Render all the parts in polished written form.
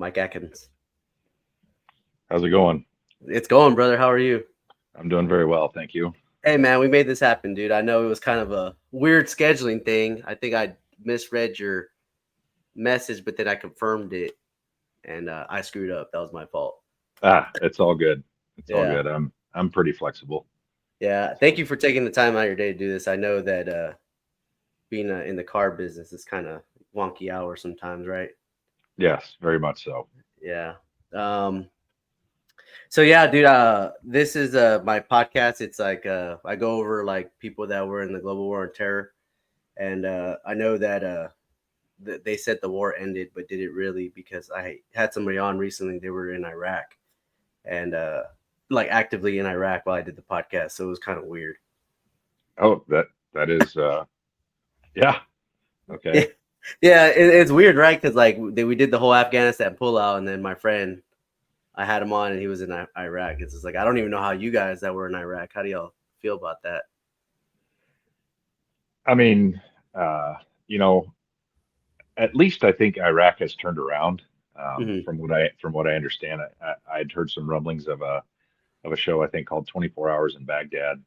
Mike Adkins. How's it going? It's going, brother. How are you? I'm doing very well, thank you. Hey, man, we made this happen, dude. I know it was kind of a weird scheduling thing. I think I misread your message, but then I confirmed it, and I screwed up. That was my fault. It's all good. It's all Yeah, good. I'm pretty flexible. yeah. Thank So you for taking the time out of your day to do this. I know that being in the car business is kind of wonky hours sometimes, right? yes, very much so. Yeah. Um, So yeah, dude, this is my podcast. It's like I go over like people that were in the global war on terror, and I know that they said the war ended, but did it really? Because I had somebody on recently. They were in Iraq and like actively in Iraq while I did the podcast, so it was kind of weird. Oh, that is yeah, Yeah, okay. yeah, it's weird, right? Because like we did the whole Afghanistan pullout, and then my friend, I had him on, and he was in Iraq. It's just like I don't even know how you guys that were in Iraq. How do y'all feel about that? I mean, uh, you know, at least I think Iraq has turned around. Hmm. From what I understand, I'd heard some rumblings of a show I think called 24 Hours in Baghdad,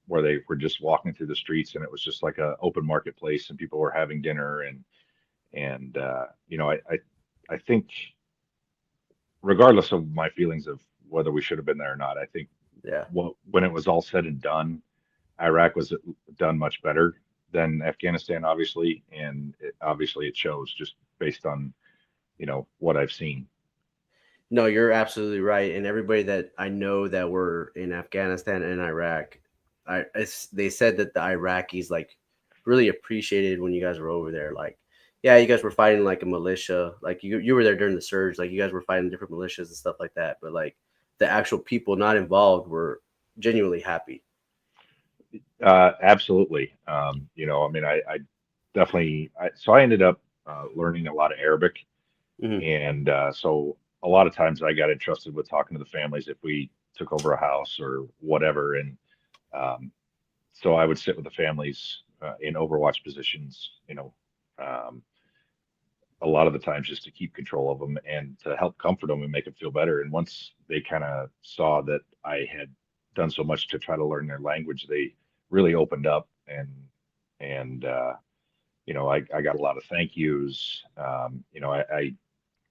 where they were just walking through the streets and it was just like a open marketplace and people were having dinner and I think regardless of my feelings of whether we should have been there or not, I think Yeah. when it was all said and done, Iraq was done much better than Afghanistan, obviously, and obviously it shows just based on what I've seen. No, you're absolutely right. And everybody that I know that were in Afghanistan and Iraq, they said that the Iraqis like really appreciated when you guys were over there. Like, yeah, you guys were fighting like a militia. Like you were there during the surge. Like you guys were fighting different militias and stuff like that. But like the actual people not involved were genuinely happy. Absolutely. I mean, I definitely, so I ended up learning a lot of Arabic. Hmm. And so a lot of times I got entrusted with talking to the families if we took over a house or whatever. And um, so I would sit with the families in Overwatch positions, um, a lot of the times just to keep control of them and to help comfort them and make them feel better. And once they kind of saw that I had done so much to try to learn their language, they really opened up and I got a lot of thank yous.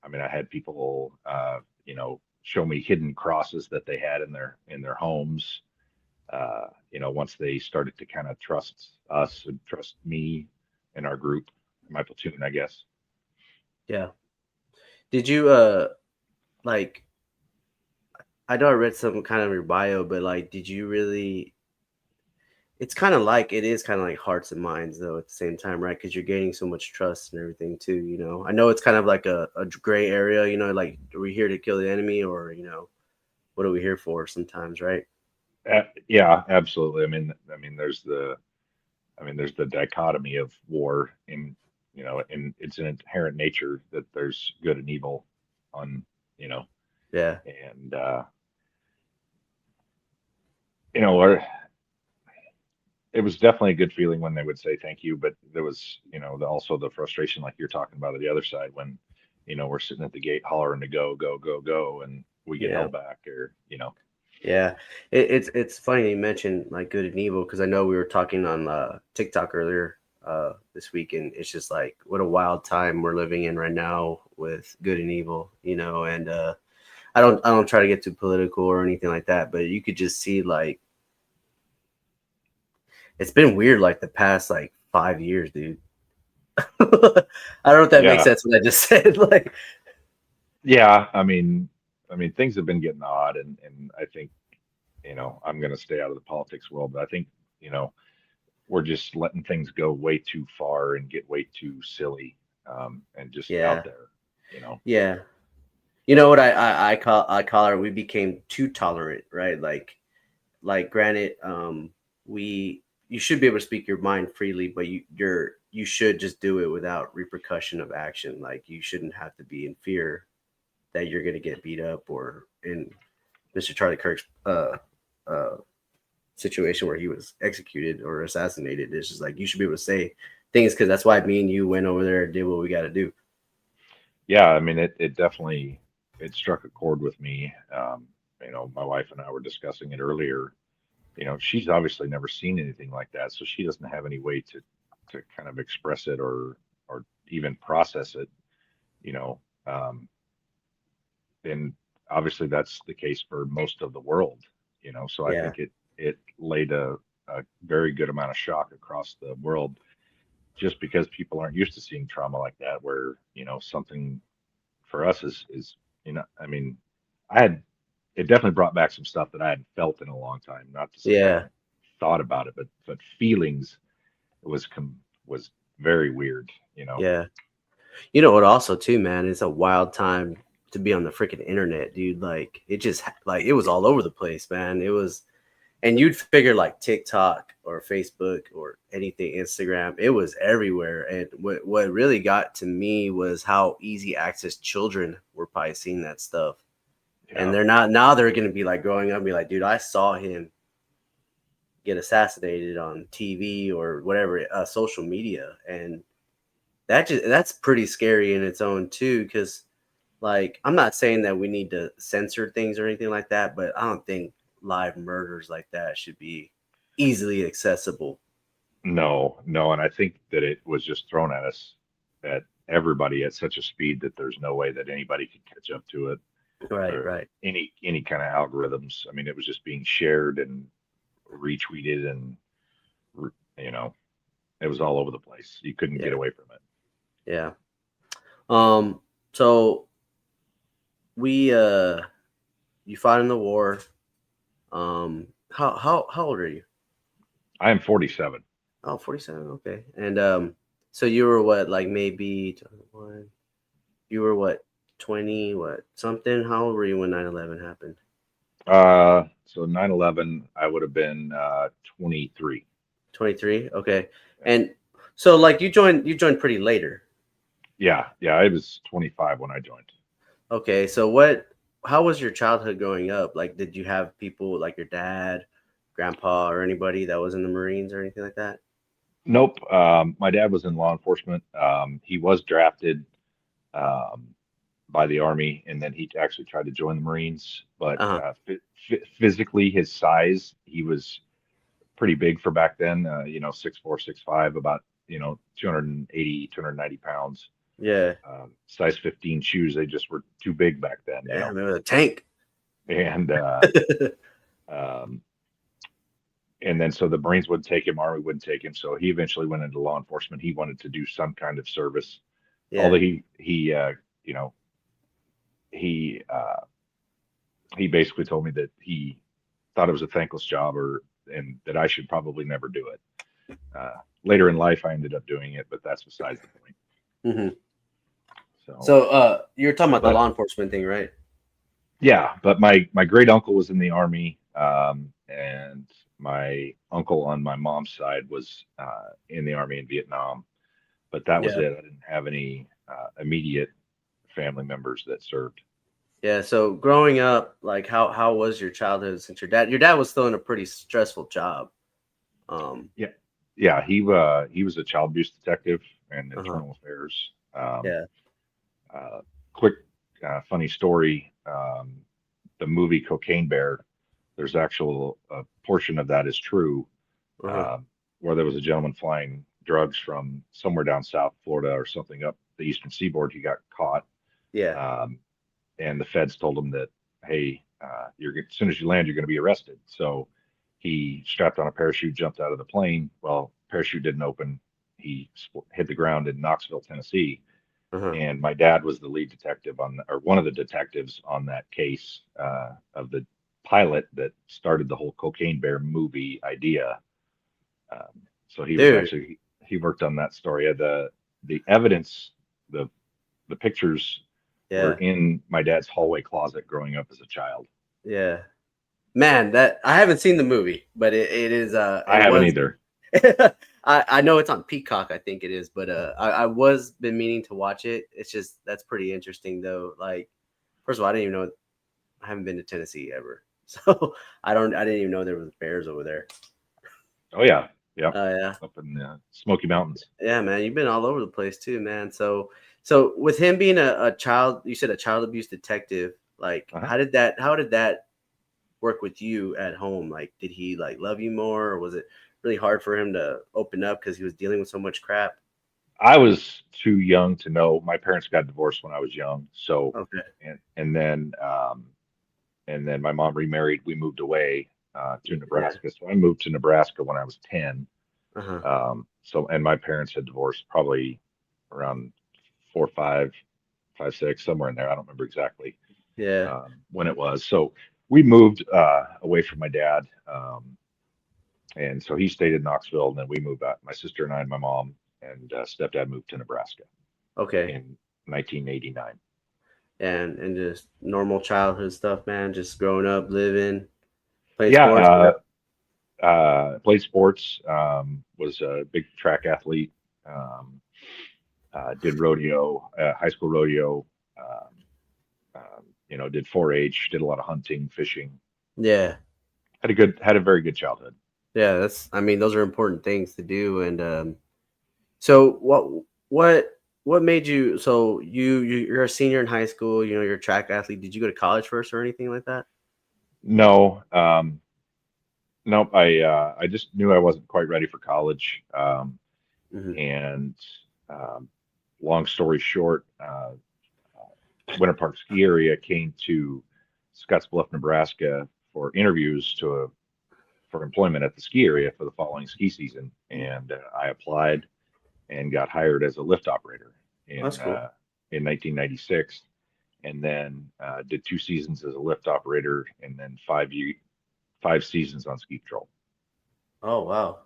I mean, I had people, show me hidden crosses that they had in their homes. Once they started to kind of trust us and trust me and our group, my platoon, I guess. Yeah. Did you like? I know I read some kind of your bio, but like, did you really it's kind of like it is kind of like hearts and minds though at the same time, right? Because you're gaining so much trust and everything too. I know it's kind of like a gray area. Like are we here to kill the enemy or what are we here for? Sometimes, right? Yeah, absolutely. I mean, there's the dichotomy of war in its an inherent nature that there's good and evil on, you know, Yeah, and or it was definitely a good feeling when they would say thank you, but there was, also the frustration like you're talking about at the other side when, we're sitting at the gate hollering to go, go, go, go, and we get yeah, held back or. yeah. It's funny you mentioned like good and evil because I know we were talking on TikTok earlier this week, and it's just like what a wild time we're living in right now with good and evil, and I don't try to get too political or anything like that, but you could just see like it's been weird like the past like 5 years, dude. I don't know if that makes Yeah, sense what I just said. Like, yeah. I mean, things have been getting odd, and I think, I'm going to stay out of the politics world, but I think, you know, we're just letting things go way too far and get way too silly, and just out yeah, there, you know. yeah. You know what I call it? We became too tolerant, right? Like granted, we you should be able to speak your mind freely, but you should just do it without repercussion of action. Like you shouldn't have to be in fear that you're gonna get beat up or in Mr. Charlie Kirk's uh situation where he was executed or assassinated. It's just like you should be able to say things because that's why me and you went over there and did what we got to do. Yeah, I mean, it definitely it struck a chord with me. My wife and I were discussing it earlier. She's obviously never seen anything like that, so she doesn't have any way to kind of express it or even process it. You know, um, and obviously that's the case for most of the world. So I Yeah, think it laid a very good amount of shock across the world just because people aren't used to seeing trauma like that, where something for us is I mean, I had it definitely brought back some stuff that I hadn't felt in a long time. Not to say I yeah, hadn't thought about it, but feelings was very weird, you know. yeah. You know what? Also, too, man, it's a wild time to be on the freaking internet, dude. Like it just like it was all over the place, man. It was, and you'd figure like TikTok or Facebook or anything, Instagram, it was everywhere. And what really got to me was how easy access children were probably seeing that stuff. And Yeah, they're not now. They're gonna be like growing up, and be like, dude, I saw him get assassinated on TV or whatever, social media, and that's pretty scary in its own too. Because like, I'm not saying that we need to censor things or anything like that, but I don't think live murders like that should be easily accessible. no, no, and I think that it was just thrown at us at everybody at such a speed that there's no way that anybody could catch up to it Right, or right. any kind of algorithms. I mean, it was just being shared and retweeted and you know, it was all over the place. You couldn't get Yeah, away from it. yeah. So we you fought in the war. How old are you? I am 47. Oh, 47. Okay. And so you were what, like maybe 21? You were what, 20, what, something? How old were you when 9/11 happened? So 9/11, I would have been 23. 23. Okay. Yeah. And so like you joined pretty later. Yeah, I was 25 when I joined. Okay. So how was your childhood growing up? Like, did you have people like your dad, grandpa, or anybody that was in the Marines or anything like that? Nope. My dad was in law enforcement. He was drafted um, by the Army, and then he actually tried to join the Marines. But Uh-huh. physically, his size, he was pretty big for back then. 6'4", 6'5", about 280, 290 pounds. Yeah. Size 15 shoes, they just were too big back then. Damn, it was a tank. And um, and then so the Marines wouldn't take him, Army wouldn't take him. So he eventually went into law enforcement. He wanted to do some kind of service. Although Yeah. you know he he basically told me that he thought it was a thankless job, or and that I should probably never do it. Later in life, I ended up doing it, but that's besides the point. Hmm. So, So you're talking about the but law enforcement thing, right? yeah, but my great uncle was in the Army, and my uncle on my mom's side was in the Army in Vietnam. But that was Yeah. it. I didn't have any immediate family members that served. Yeah. So growing up, like how was your childhood since your dad was still in a pretty stressful job? Um, Yeah, yeah, he was a child abuse detective and uh-huh. internal affairs. Yeah. Uh, quick funny story. The movie Cocaine Bear. There's actual portion of that is true, Uh-huh. uh, where there was a gentleman flying drugs from somewhere down South Florida or something up the eastern seaboard. He got caught, Yeah. um, and the feds told him that, hey, as soon as you land, you're going to be arrested. So he strapped on a parachute, jumped out of the plane. Well, parachute didn't open. He hit the ground in Knoxville, Tennessee, Uh-huh. and my dad was the lead detective or one of the detectives on that case of the pilot that started the whole Cocaine Bear movie idea. So he was Dude. actually he worked on that story. The evidence, the the pictures were Yeah. in my dad's hallway closet growing up as a child. Yeah. Man, that I haven't seen the movie, but it is I it haven't was either. I know it's on Peacock, I think it is, but I was been meaning to watch it. It's just that's pretty interesting though. Like, first of all, I didn't even know I haven't been to Tennessee ever. So I didn't even know there was bears over there. Oh yeah, yep, Oh yeah. up in the Smoky Mountains. Yeah, man, you've been all over the place too, man. So So with him being a child, you said a child abuse detective. Like, Uh-huh. how did that work with you at home? Like, did he like love you more, or was it really hard for him to open up because he was dealing with so much crap? I was too young to know. My parents got divorced when I was young, so Okay. and then my mom remarried. We moved away to Yeah. Nebraska. So I moved to Nebraska when I was 10. Uh huh. So and my parents had divorced probably around four, five, six, somewhere in there. I don't remember exactly Yeah. when it was. So we moved away from my dad. And so he stayed in Knoxville, and then we moved out. My sister and I and my mom and stepdad moved to Nebraska Okay. in 1989. And just normal childhood stuff, man. Just growing up, living, playing Yeah, sports. Whatever. played sports, was a big track athlete, um, did rodeo, high school rodeo, um, did 4-H, did a lot of hunting, fishing. Yeah. Had a very good childhood. Yeah. That's. I mean, those are important things to do. And so what what made you? So you're a senior in high school. You know, you're a track athlete. Did you go to college first or anything like that? No, nope. I just knew I wasn't quite ready for college. Hmm. And um, long story short, Winter Park Ski Area came to Scottsbluff, Nebraska for interviews for employment at the ski area for the following ski season, and I applied and got hired as a lift operator That's cool. in 1996, and then did 2 seasons as a lift operator, and then 5 seasons on ski patrol. Oh wow.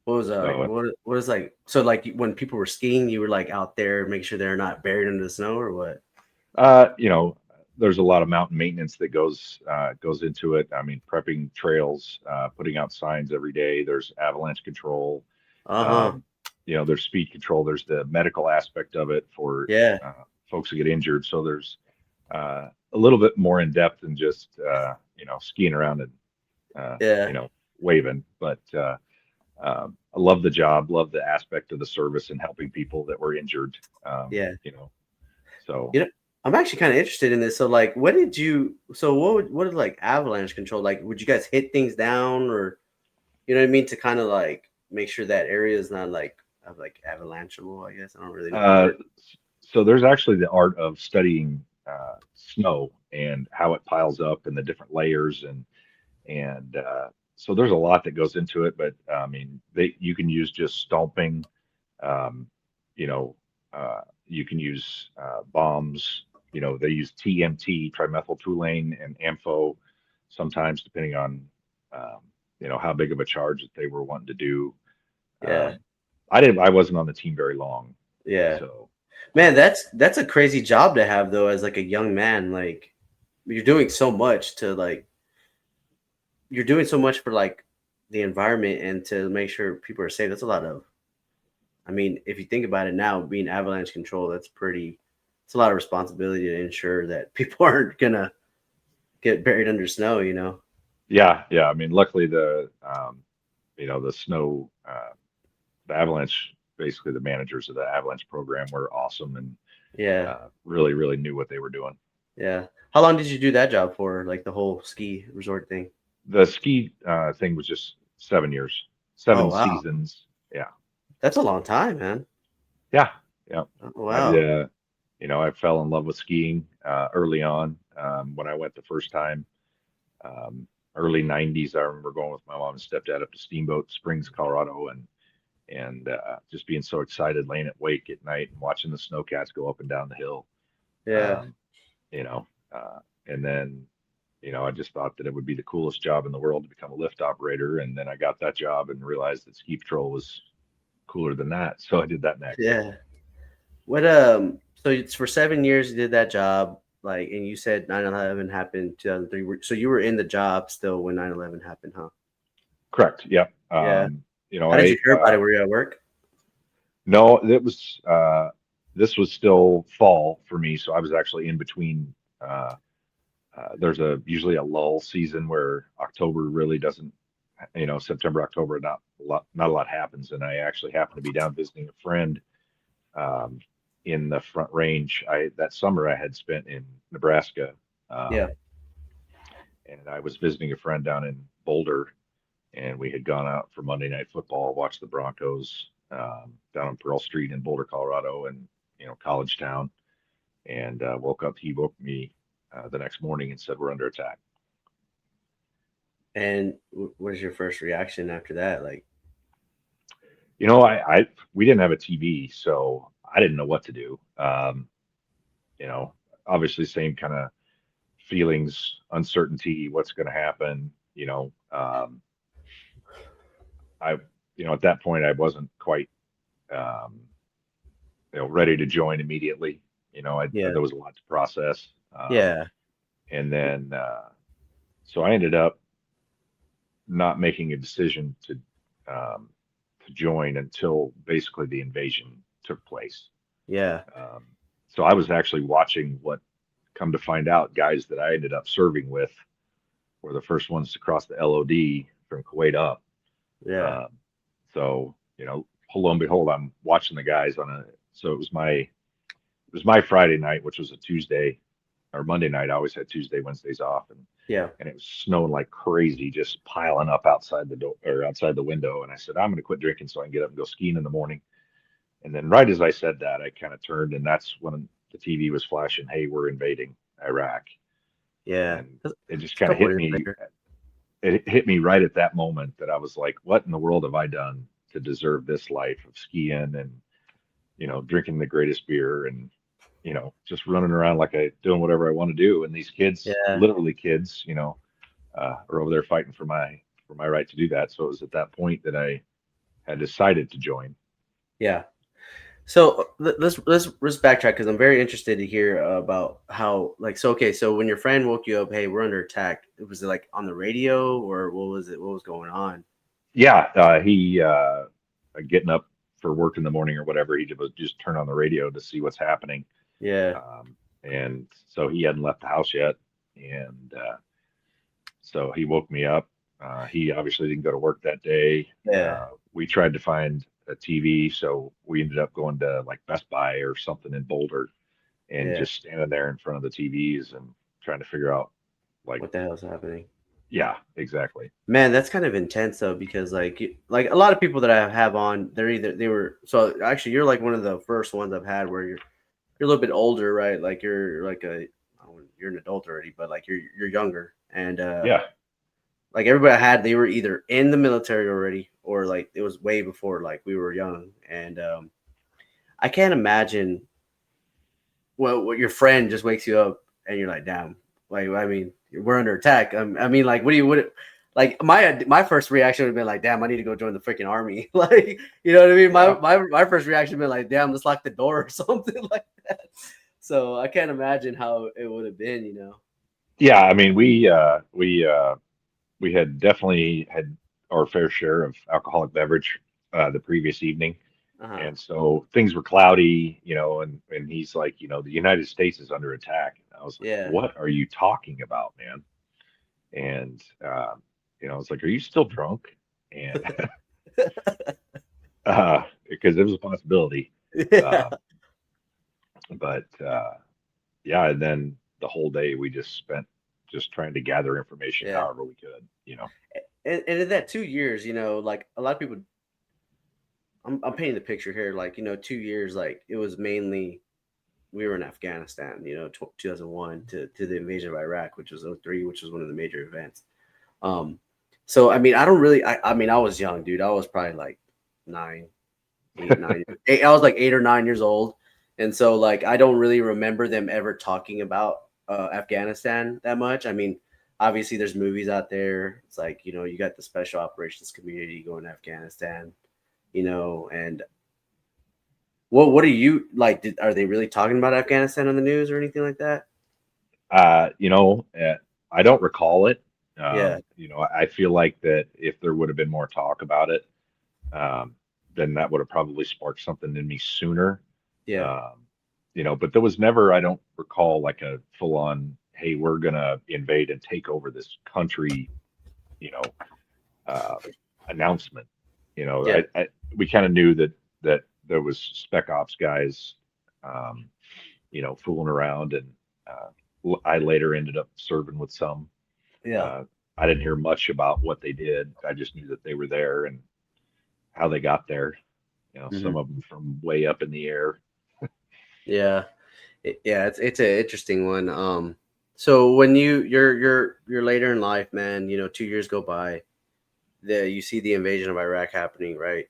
What was So, what is like so like when people were skiing, you were like out there making sure they're not buried under the snow or what? you know, there's a lot of mountain maintenance that goes into it. I mean, prepping trails, putting out signs every day. There's avalanche control. Uh huh. Um, there's speed control. There's the medical aspect of it for Yeah. folks who get injured. So there's a little bit more in depth than just skiing around and Yeah. waving. But I love the job, love the aspect of the service and helping people that were injured. Um, Yeah. you know, so You know, I'm actually kind of interested in this. So like what did you so what is like avalanche control? Like would you guys hit things down or you know what I mean to kind of like make sure that area is not like avalancheable, I guess. I don't really know the uh, word. so there's actually the art of studying snow and how it piles up and the different layers and so there's a lot that goes into it. But I mean, you can use just stomping. Um, you know, you can use bombs. They use TMT, trimethyltoluene, and AMPHO sometimes, depending on um, how big of a charge that they were wanting to do. Yeah. Um, I wasn't on the team very long, Yeah. so Man, um, that's a crazy job to have though as like a young man. Like you're doing so much to like you're doing so much for like the environment and to make sure people are safe. That's a lot of I mean, if you think about it now, being avalanche control, that's pretty it's a lot of responsibility to ensure that people aren't gonna get buried under snow, you know? yeah, yeah. I mean, luckily the snow, the avalanche, basically the managers of the avalanche program were awesome and Yeah. really, really knew what they were doing. Yeah. How long did you do that job for? Like the whole ski resort thing? The ski thing was just 7 years, Oh seven wow. seasons. Yeah, That's a long time, man. yeah, yeah. Oh, I, wow. I fell in love with skiing early on when I went the first time. Um, Early '90s, I remember going with my mom and stepdad up to Steamboat Springs, Colorado, and just being so excited, laying at wake at night and watching the snowcats go up and down the hill. Yeah. Um, you know, and then I just thought that it would be the coolest job in the world to become a lift operator. And then I got that job and realized that ski patrol was cooler than that. So I did that next. Yeah. What so it's for 7 years you did that job, like and you said 9/11 happened 2003. So you were in the job still when 9/11 happened, huh? Correct. Yep. Yeah. How did I you hear about it? Were you at work? no, this was still fall for me, so I was actually in between. There's usually a lull season where October really doesn't, September, October, not a lot happens, and I actually happened to be down visiting a friend. Um, in the Front Range. That summer I had spent in Nebraska, Yeah. um, and I was visiting a friend down in Boulder, and we had gone out for Monday Night Football, watched the Broncos down on Pearl Street in Boulder, Colorado, and college town. And woke up. He woke me the next morning and said, "We're under attack." And what is your first reaction after that? Like, I we didn't have a TV, so I didn't know what to do. You know, Obviously, same kind of feelings, uncertainty, what's going to happen. I, at that point, I wasn't quite, um, ready to join immediately. yeah, There was a lot to process. yeah, And then, so I ended up not making a decision to join until basically the invasion took place. yeah, Um, so I was actually watching what, come to find out, guys that I ended up serving with were the first ones to cross the LOD from Kuwait up. yeah, Um, so, lo and behold, I'm watching the guys so it was my Friday night, which was a Tuesday or Monday night. I always had Tuesday, Wednesdays off, yeah, and it was snowing like crazy, just piling up outside the door or outside the window. And I said, I'm going to quit drinking so I can get up and go skiing in the morning. And then right as I said that, I kind of turned, and that's when the TV was flashing, "Hey, we're invading Iraq." yeah. And it just It's a kind of couple hit years me. later. It hit me right at that moment that I was like, "What in the world have I done to deserve this life of skiing and drinking the greatest beer and just running around like I doing whatever I want to do?" And these kids, Yeah, literally kids, are over there fighting for my right to do that. So it was at that point that I had decided to join. yeah. So let's backtrack because I'm very interested to hear about how like so okay so when your friend woke you up, hey, we're under attack. Was it like on the radio or what was it? What was going on? Yeah, he getting up for work in the morning or whatever, he would just turn on the radio to see what's happening. Yeah, And so he hadn't left the house yet, and so he woke me up. He obviously didn't go to work that day. yeah, We tried to find a TV, so we ended up going to like Best Buy or something in Boulder and yeah. just standing there in front of the TVs and trying to figure out, like, What the hell's happening? yeah, exactly. Man, that's kind of intense though, because like a lot of people that I have on, they were so actually you're like one of the first ones I've had where you're a little bit older, right? Like you're like you're an adult already, but like you're younger, and Yeah, like everybody I had, they were either in the military already or like it was way before like we were young, and I can't imagine what your friend just wakes you up and you're like, damn, like I mean, we're under attack. I mean, like, what do you what? Like my first reaction would have been like, damn, I need to go join the freaking army. Like, you know what I mean? yeah, My first reaction would be like, damn, let's lock the door or something like that. So I can't imagine how it would have been, you know. yeah. I mean, we had definitely had our fair share of alcoholic beverage the previous evening. Uh huh. And so things were cloudy, and he's like, the United States is under attack. And I was like, Yeah. what are you talking about, man? And, it's like, are you still drunk? And because it was a possibility. Yeah. Um, but yeah, and then the whole day we just spent just trying to gather information Yeah. however we could. And in that 2 years, you know, like a lot of people, I'm painting the picture here. Like, you know, 2 years, like it was mainly we were in Afghanistan, you know, 2001 to the invasion of Iraq, which was '03, which was one of the major events. Um, so I mean, I don't really. I mean, I was young, dude. I was probably like nine, eight, nine. Eight, I was like 8 or 9 years old, and so like I don't really remember them ever talking about Afghanistan that much. I mean, obviously there's movies out there. It's like you know you got the special operations community going to Afghanistan, you know, and what are you like? Are they really talking about Afghanistan on the news or anything like that? Uh, you know, uh, I don't recall it. Yeah, I feel like that if there would have been more talk about it, um, then that would have probably sparked something in me sooner. yeah, Um, but there was never, I don't recall like a full on, "Hey, we're gonna invade and take over this country," you know, uh, announcement. yeah, We kind of knew that there was spec ops guys um, fooling around. And I later ended up serving with some. Yeah. Uh, I didn't hear much about what they did. I just knew that they were there and how they got there. Hmm. Some of them from way up in the air. Yeah. Yeah, it's an interesting one. So when you're later in life, man, 2 years go by, you see the invasion of Iraq happening, right?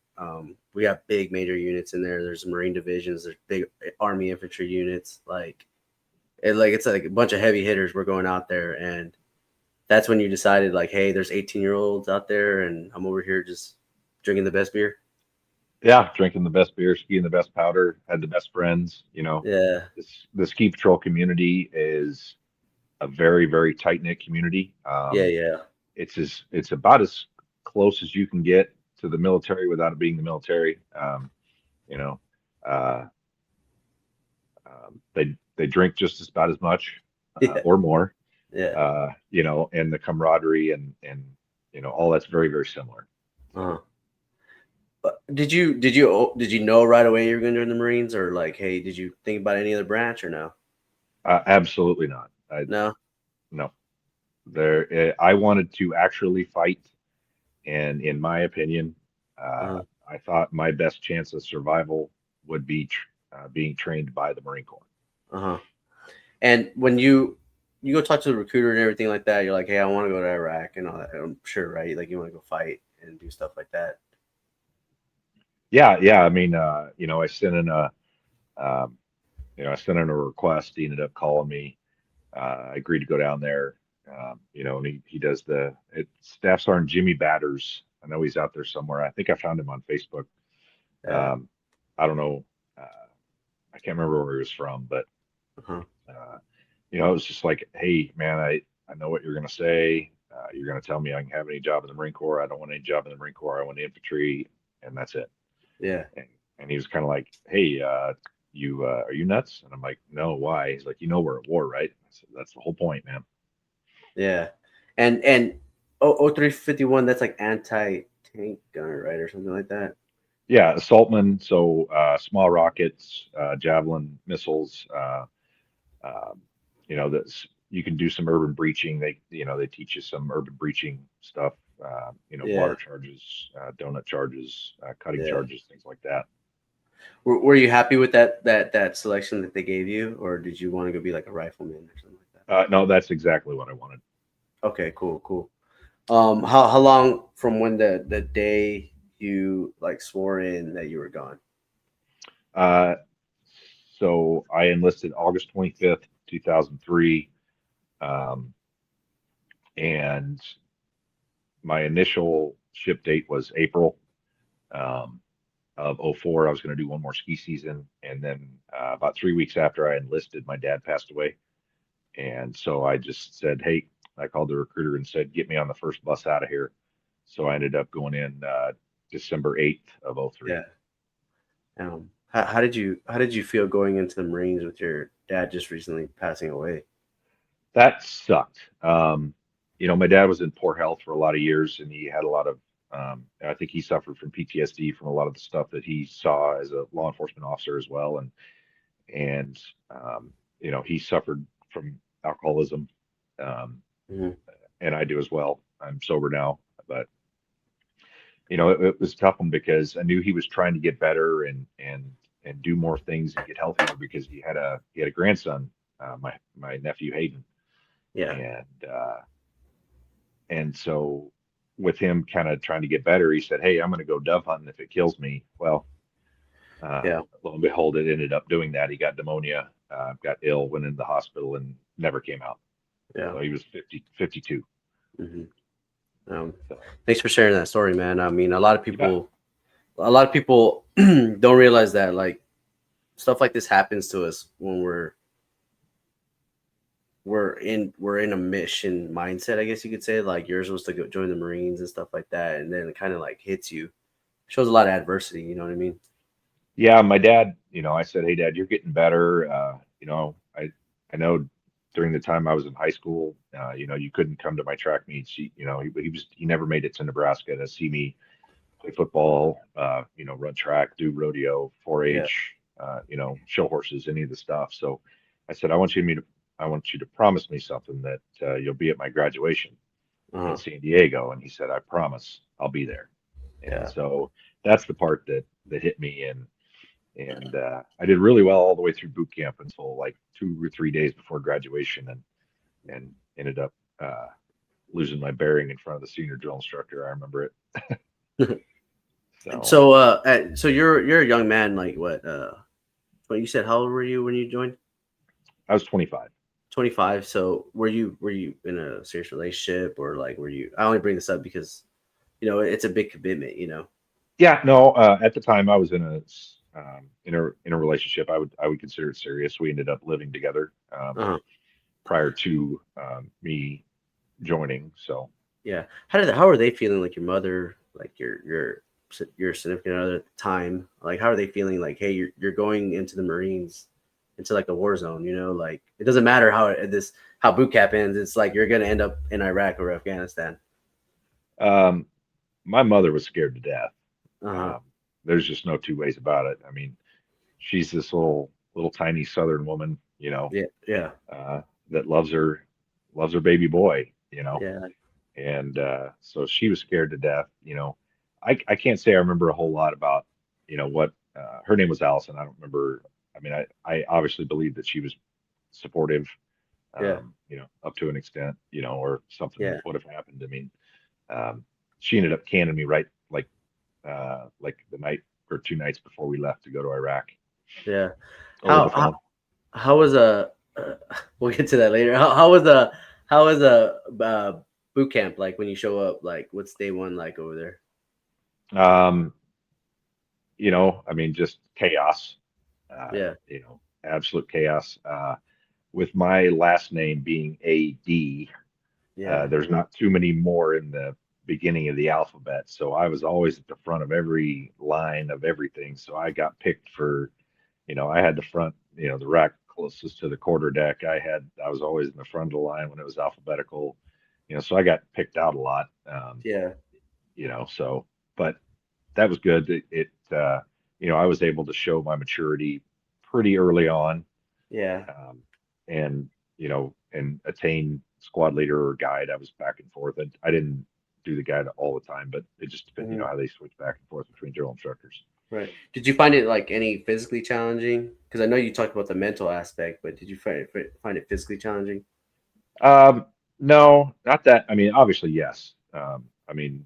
We have big major units in there. There's Marine divisions. There's big Army infantry units. It's like a bunch of heavy hitters. We're going out there, and that's when you decided, like, hey, there's 18-year-olds out there, and I'm over here just drinking the best beer. Yeah, drinking the best beer, skiing the best powder, had the best friends. Yeah, The ski patrol community is a very, very tight knit community. yeah, yeah, It's about as close as you can get to the military without it being the military. You know, uh, they drink just as about as much yeah, or more. yeah. And the camaraderie and all that's very, very similar. So Uh-huh. But did you know right away you were going to join the Marines, or like, hey, did you think about any other branch or no? absolutely not. I No. No, I wanted to actually fight, and in my opinion, Uh-huh. I thought my best chance of survival would be being trained by the Marine Corps. Uh-huh. And when you go talk to the recruiter and everything like that, you're like, hey, I want to go to Iraq and all that. I'm sure, right? Like you want to go fight and do stuff like that. Yeah, yeah. I mean, um, I sent in a request. He ended up calling me. I agreed to go down there. And he does Staff Sergeant Jimmy Batters. I know he's out there somewhere. I think I found him on Facebook. Yeah. Um, I don't know. I can't remember where he was from, but Uh-huh. uh, it was just like, hey, man, I know what you're going to say. You're going to tell me I can have any job in the Marine Corps. I don't want any job in the Marine Corps. I want infantry, and that's it. Yeah. And and he was kind of like, hey, you are you nuts? And I'm like, no, why? He's like, we're at war, right? I said, that's the whole point, man. Yeah. And 0351, that's like anti-tank gunner, right? Or something like that. Yeah, assaultman. So small rockets, javelin missiles. Um, that's you can do some urban breaching. They teach you some urban breaching stuff. Water Yeah. charges, donut charges, cutting Yeah. charges, things like that. Were you happy with that selection that they gave you, or did you want to go be like a rifleman or something like No, that's exactly what I wanted. that? Okay, cool, cool. How long from when the day you like swore in that you were gone? Uh, so I enlisted August 25th, 2003, um, and my initial ship date was April um, of '04. I was going to do one more ski season, and then about 3 weeks after I enlisted, my dad passed away. And so I just said, hey, I called the recruiter and said, get me on the first bus out of here. So I ended up going in December 8th of '03. Yeah. How did you feel going into the Marines with your dad just recently passing away? That sucked. My dad was in poor health for a lot of years, and he had a lot of, I think he suffered from PTSD from a lot of the stuff that he saw as a law enforcement officer as well. And, he suffered from alcoholism, um, Hmm. and I do as well. I'm sober now, but it was a tough one because I knew he was trying to get better and do more things and get healthier because he had a grandson, my nephew Hayden, Yeah. and so with him kind of trying to get better, he said, "Hey, I'm going to go dove hunting if it kills me." Well, Yeah. lo and behold, it ended up doing that. He got pneumonia, got ill, went into the hospital, and never came out. Yeah. So he was 52. Hmm. Um, So Thanks for sharing that story, man. I mean, you bet. a lot of people don't realize that like stuff like this happens to us when we're in a mission mindset, I guess you could say. Like yours was to go join the Marines and stuff like that, and then it kind of like hits you, shows a lot of adversity. You know what I mean? Yeah, my dad, I said, "Hey, Dad, you're getting better." I know during the time I was in high school, you couldn't come to my track meets. He never made it to Nebraska to see me play football, run track, do rodeo, Yeah. 4-H. show horses, any of the stuff. So I said, I want you to promise me something that you'll be at my graduation in Uh-huh. San Diego. And he said, I promise I'll be there. And Yeah. so that's the part that hit me. And I did really well all the way through boot camp until like 2 or 3 days before graduation, and ended up losing my bearing in front of the senior drill instructor. I remember it. So So you're a young man, like what you said, how old were you when you joined? I was 25. 25. So were you in a serious relationship, or like were you, I only bring this up because it's a big commitment, Yeah, no. At the time, I was in a relationship. I would consider it serious. We ended up living together Uh-huh. prior to me joining. So Yeah. How are they feeling, like your mother, like your significant other at the time? Like how are they feeling, like, hey, you're going into the Marines, into like a war zone, like it doesn't matter how boot camp ends, it's like you're gonna end up in Iraq or Afghanistan. um, my mother was scared to death. Uh-huh. Um, there's just no two ways about it. I mean, she's this little tiny Southern woman, Yeah, yeah, uh, that loves her baby boy, yeah, and so she was scared to death. I can't say I remember a whole lot about what her name was Allison. I don't remember. I mean, I obviously believe that she was supportive, yeah, up to an extent, or something yeah, would have happened. I mean, um, she ended up canning me right like the night or 2 nights before we left to go to Iraq yeah. over the how phone. how, how was a we'll get to that later. How was a boot camp, like when you show up, like what's day one like over there? Um, I mean, just chaos, Yeah, absolute chaos. With my last name being AD, yeah, there's not too many more in the beginning of the alphabet. So I was always at the front of every line of everything. So I got picked for, I had the front, the rack closest to the quarter deck. I was always in the front of the line when it was alphabetical, so I got picked out a lot. yeah, So, but that was good. I was able to show my maturity pretty early on, yeah. um, and and attain squad leader or guide. I was back and forth. I didn't do the guide all the time, but it just depends, Mhm. how they switch back and forth between drill instructors. Right. Did you find it like any physically challenging? Because I know you talked about the mental aspect, but did you find it physically challenging? Um, no, not that. I mean, obviously, yes. I mean,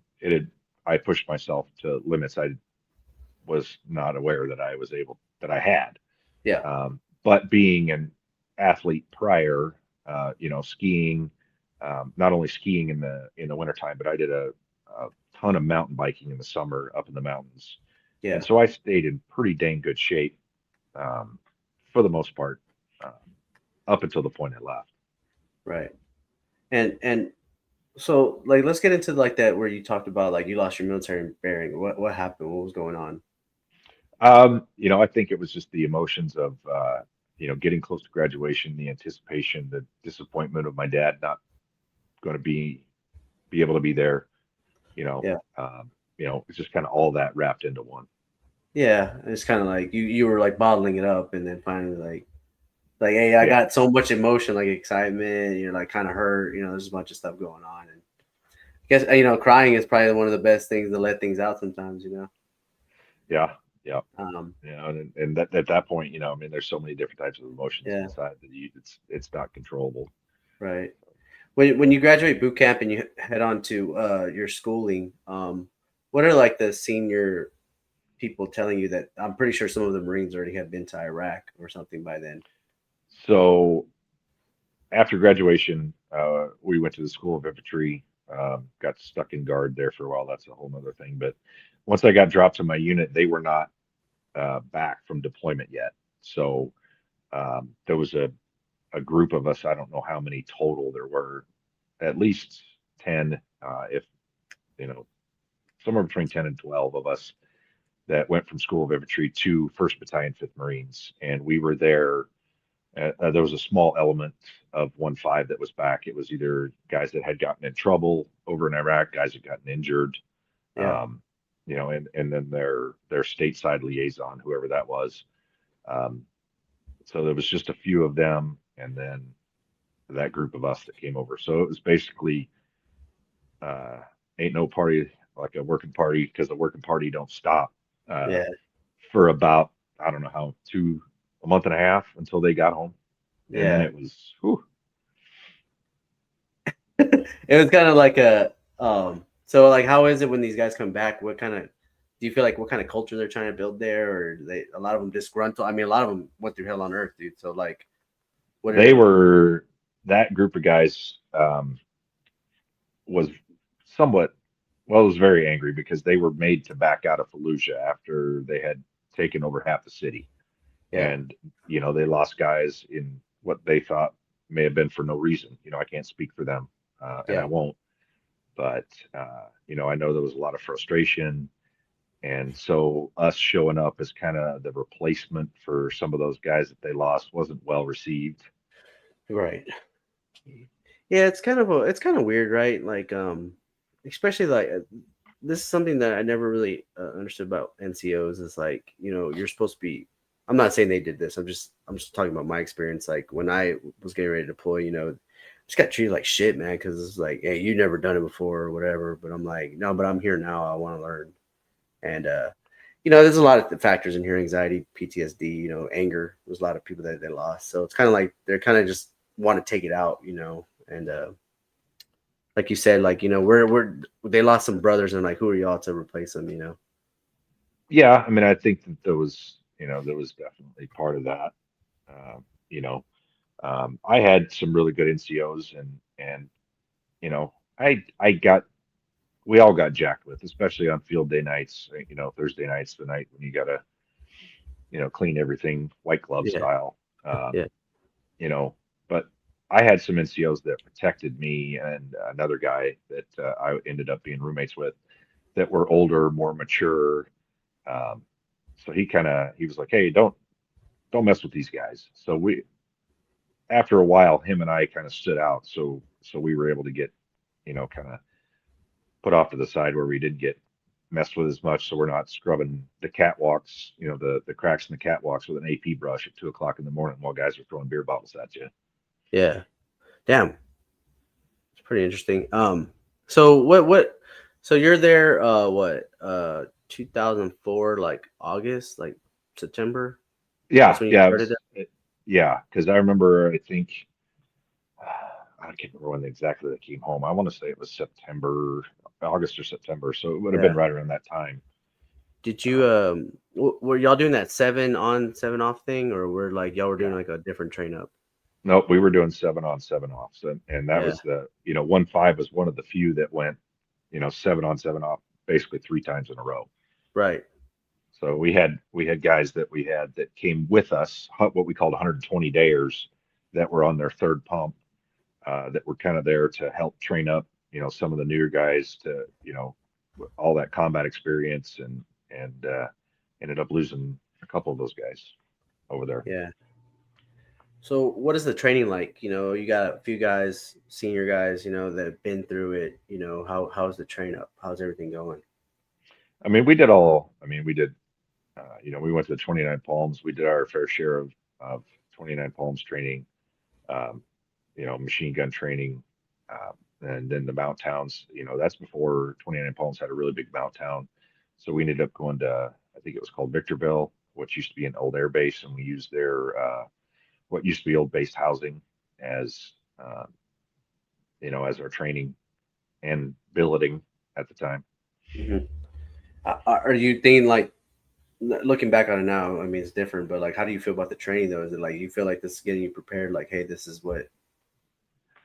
I pushed myself to limits I was not aware that I had. Yeah, But being an athlete prior, skiing, not only skiing in the wintertime, but I did a ton of mountain biking in the summer up in the mountains. And yeah, so I stayed in pretty dang good shape um, for the most part um, up until the point I left. right. And so like let's get into like that where you talked about like you lost your military bearing. What happened? What was going on? I think it was just the emotions of getting close to graduation, the anticipation, the disappointment of my dad not going to be able to be there. You know, Yeah, um, it's just kind of all that wrapped into one. yeah. It's kind of like you were like bottling it up, and then finally like hey, I Yeah, got so much emotion, like excitement. You're like kind of hurt. There's a bunch of stuff going on, and I guess crying is probably one of the best things to let things out sometimes. yeah, yeah. Um, And that at that point, I mean, there's so many different types of emotions yeah, inside that it's not controllable. right. When you graduate boot camp and you head on to your schooling, what are like the senior people telling you that I'm pretty sure some of the Marines already have been to Iraq or something by then? So after graduation, we went to the School of Infantry, got stuck in guard there for a while. That's a whole nother thing. But once I got dropped to my unit, they were not back from deployment yet. So there was a group of us. I don't know how many total there were, at least 10, if you know, somewhere between 10 and 12 of us that went from School of Infantry to 1st Battalion, 5th Marines, and we were there. There was a small element of 1-5 that was back. It was either guys that had gotten in trouble over in Iraq, guys that gotten injured, Yeah, um, and then their stateside liaison, whoever that was. Um, so there was just a few of them, and then that group of us that came over. So it was basically uh, ain't no party like a working party because the working party don't stop uh, Yeah. for about I don't know how a month and a half until they got home, and then Yeah. it was whew, It was kind of like a so like how is it when these guys come back? What kind of do you feel like what kind of culture they're trying to build there, or they a lot of them disgruntled? I mean, a lot of them went through hell on earth, dude. So like, what they are were that group of guys was somewhat well, it was very angry because they were made to back out of Fallujah after they had taken over half the city. yeah, And, they lost guys in what they thought may have been for no reason. I can't speak for them, and I yeah, won't. But, I know there was a lot of frustration. And so us showing up as kind of the replacement for some of those guys that they lost wasn't well received. right. Yeah, it's kind of weird, right? Like especially like this is something that I never really understood about NCOs is like, you're supposed to be I'm not saying they did this. I'm just talking about my experience like when I was getting ready to deploy, just got treated like shit, man, cuz it's like, hey, you never done it before or whatever, but I'm like, no, but I'm here now. I want to learn. And there's a lot of factors in here, anxiety, PTSD, anger. There's a lot of people that they lost. So it's kind of like they're kind of just want to take it out, and like you said, like we're they lost some brothers, and like who are y'all to replace them? Yeah, I mean, I think that there was definitely part of that. Um, you know, I had some really good NCOs, and you know, I got we all got jacked with, especially on field day nights. Thursday nights, the night when you gotta clean everything white glove Yeah, style. Um, yeah, you know, but I had some NCOs that protected me and another guy that I ended up being roommates with that were older, more mature. Um, so he was like, hey, don't mess with these guys. So we after a while, him and I kind of stood out. So we were able to get kind of put off to the side where we didn't get messed with as much. So we're not scrubbing the catwalks, the cracks in the catwalks with an AP brush at 2 o'clock in the morning while guys are throwing beer bottles at you. yeah. Damn, it's pretty interesting. So so you're there, what, 2004, like August, like September? That's Yeah, when you yeah, started there? yeah. Because I remember, I think I can't remember when exactly they came home. I want to say it was September, August or September. So it would have been Yeah. right around that time. Did you Um, were y'all doing that 7 on 7 off thing, or were like y'all were doing yeah. like a different train up? Nope, we were doing 7 on, 7 offs, and that Yeah. was 1-5 was one of the few that went, 7 on, 7 off, basically 3 times in a row. Right. So we had guys that we had that came with us, what we called 120 dayers, that were on their third pump, that were kind of there to help train up, some of the newer guys to, all that combat experience, and ended up losing a couple of those guys over there. Yeah. So what is the training like? You got a few guys, senior guys, that have been through it. How's the train up? How's everything going? I mean, we did, we went to the 29 Palms. We did our fair share of 29 Palms training, um, machine gun training, and then the mount towns. That's before 29 Palms had a really big mount town. So we ended up going to, I think it was called Victorville, which used to be an old air base, and we used their what used to be old base housing as uh, as our training and billeting at the time. Hmm. Are you thinking like looking back on it now? I mean, it's different, but like, how do you feel about the training though? Is it like you feel like this is getting you prepared? Like, hey, this is what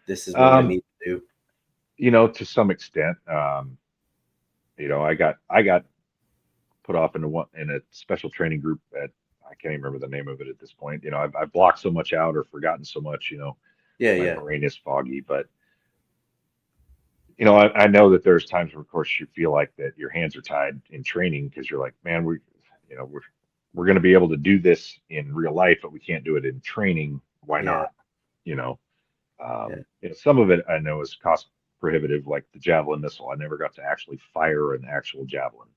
I Um, need to do. to some extent, I got put off in a special training group at I can't even remember the name of it at this point. I've blocked so much out or forgotten so much. Yeah, My yeah, brain is foggy, but I know that there's times where, of course, you feel like that your hands are tied in training because you're like, man, we're going to be able to do this in real life, but we can't do it in training. Why yeah, not? You know, yeah, some of it I know is cost prohibitive, like the javelin missile. I never got to actually fire an actual javelin.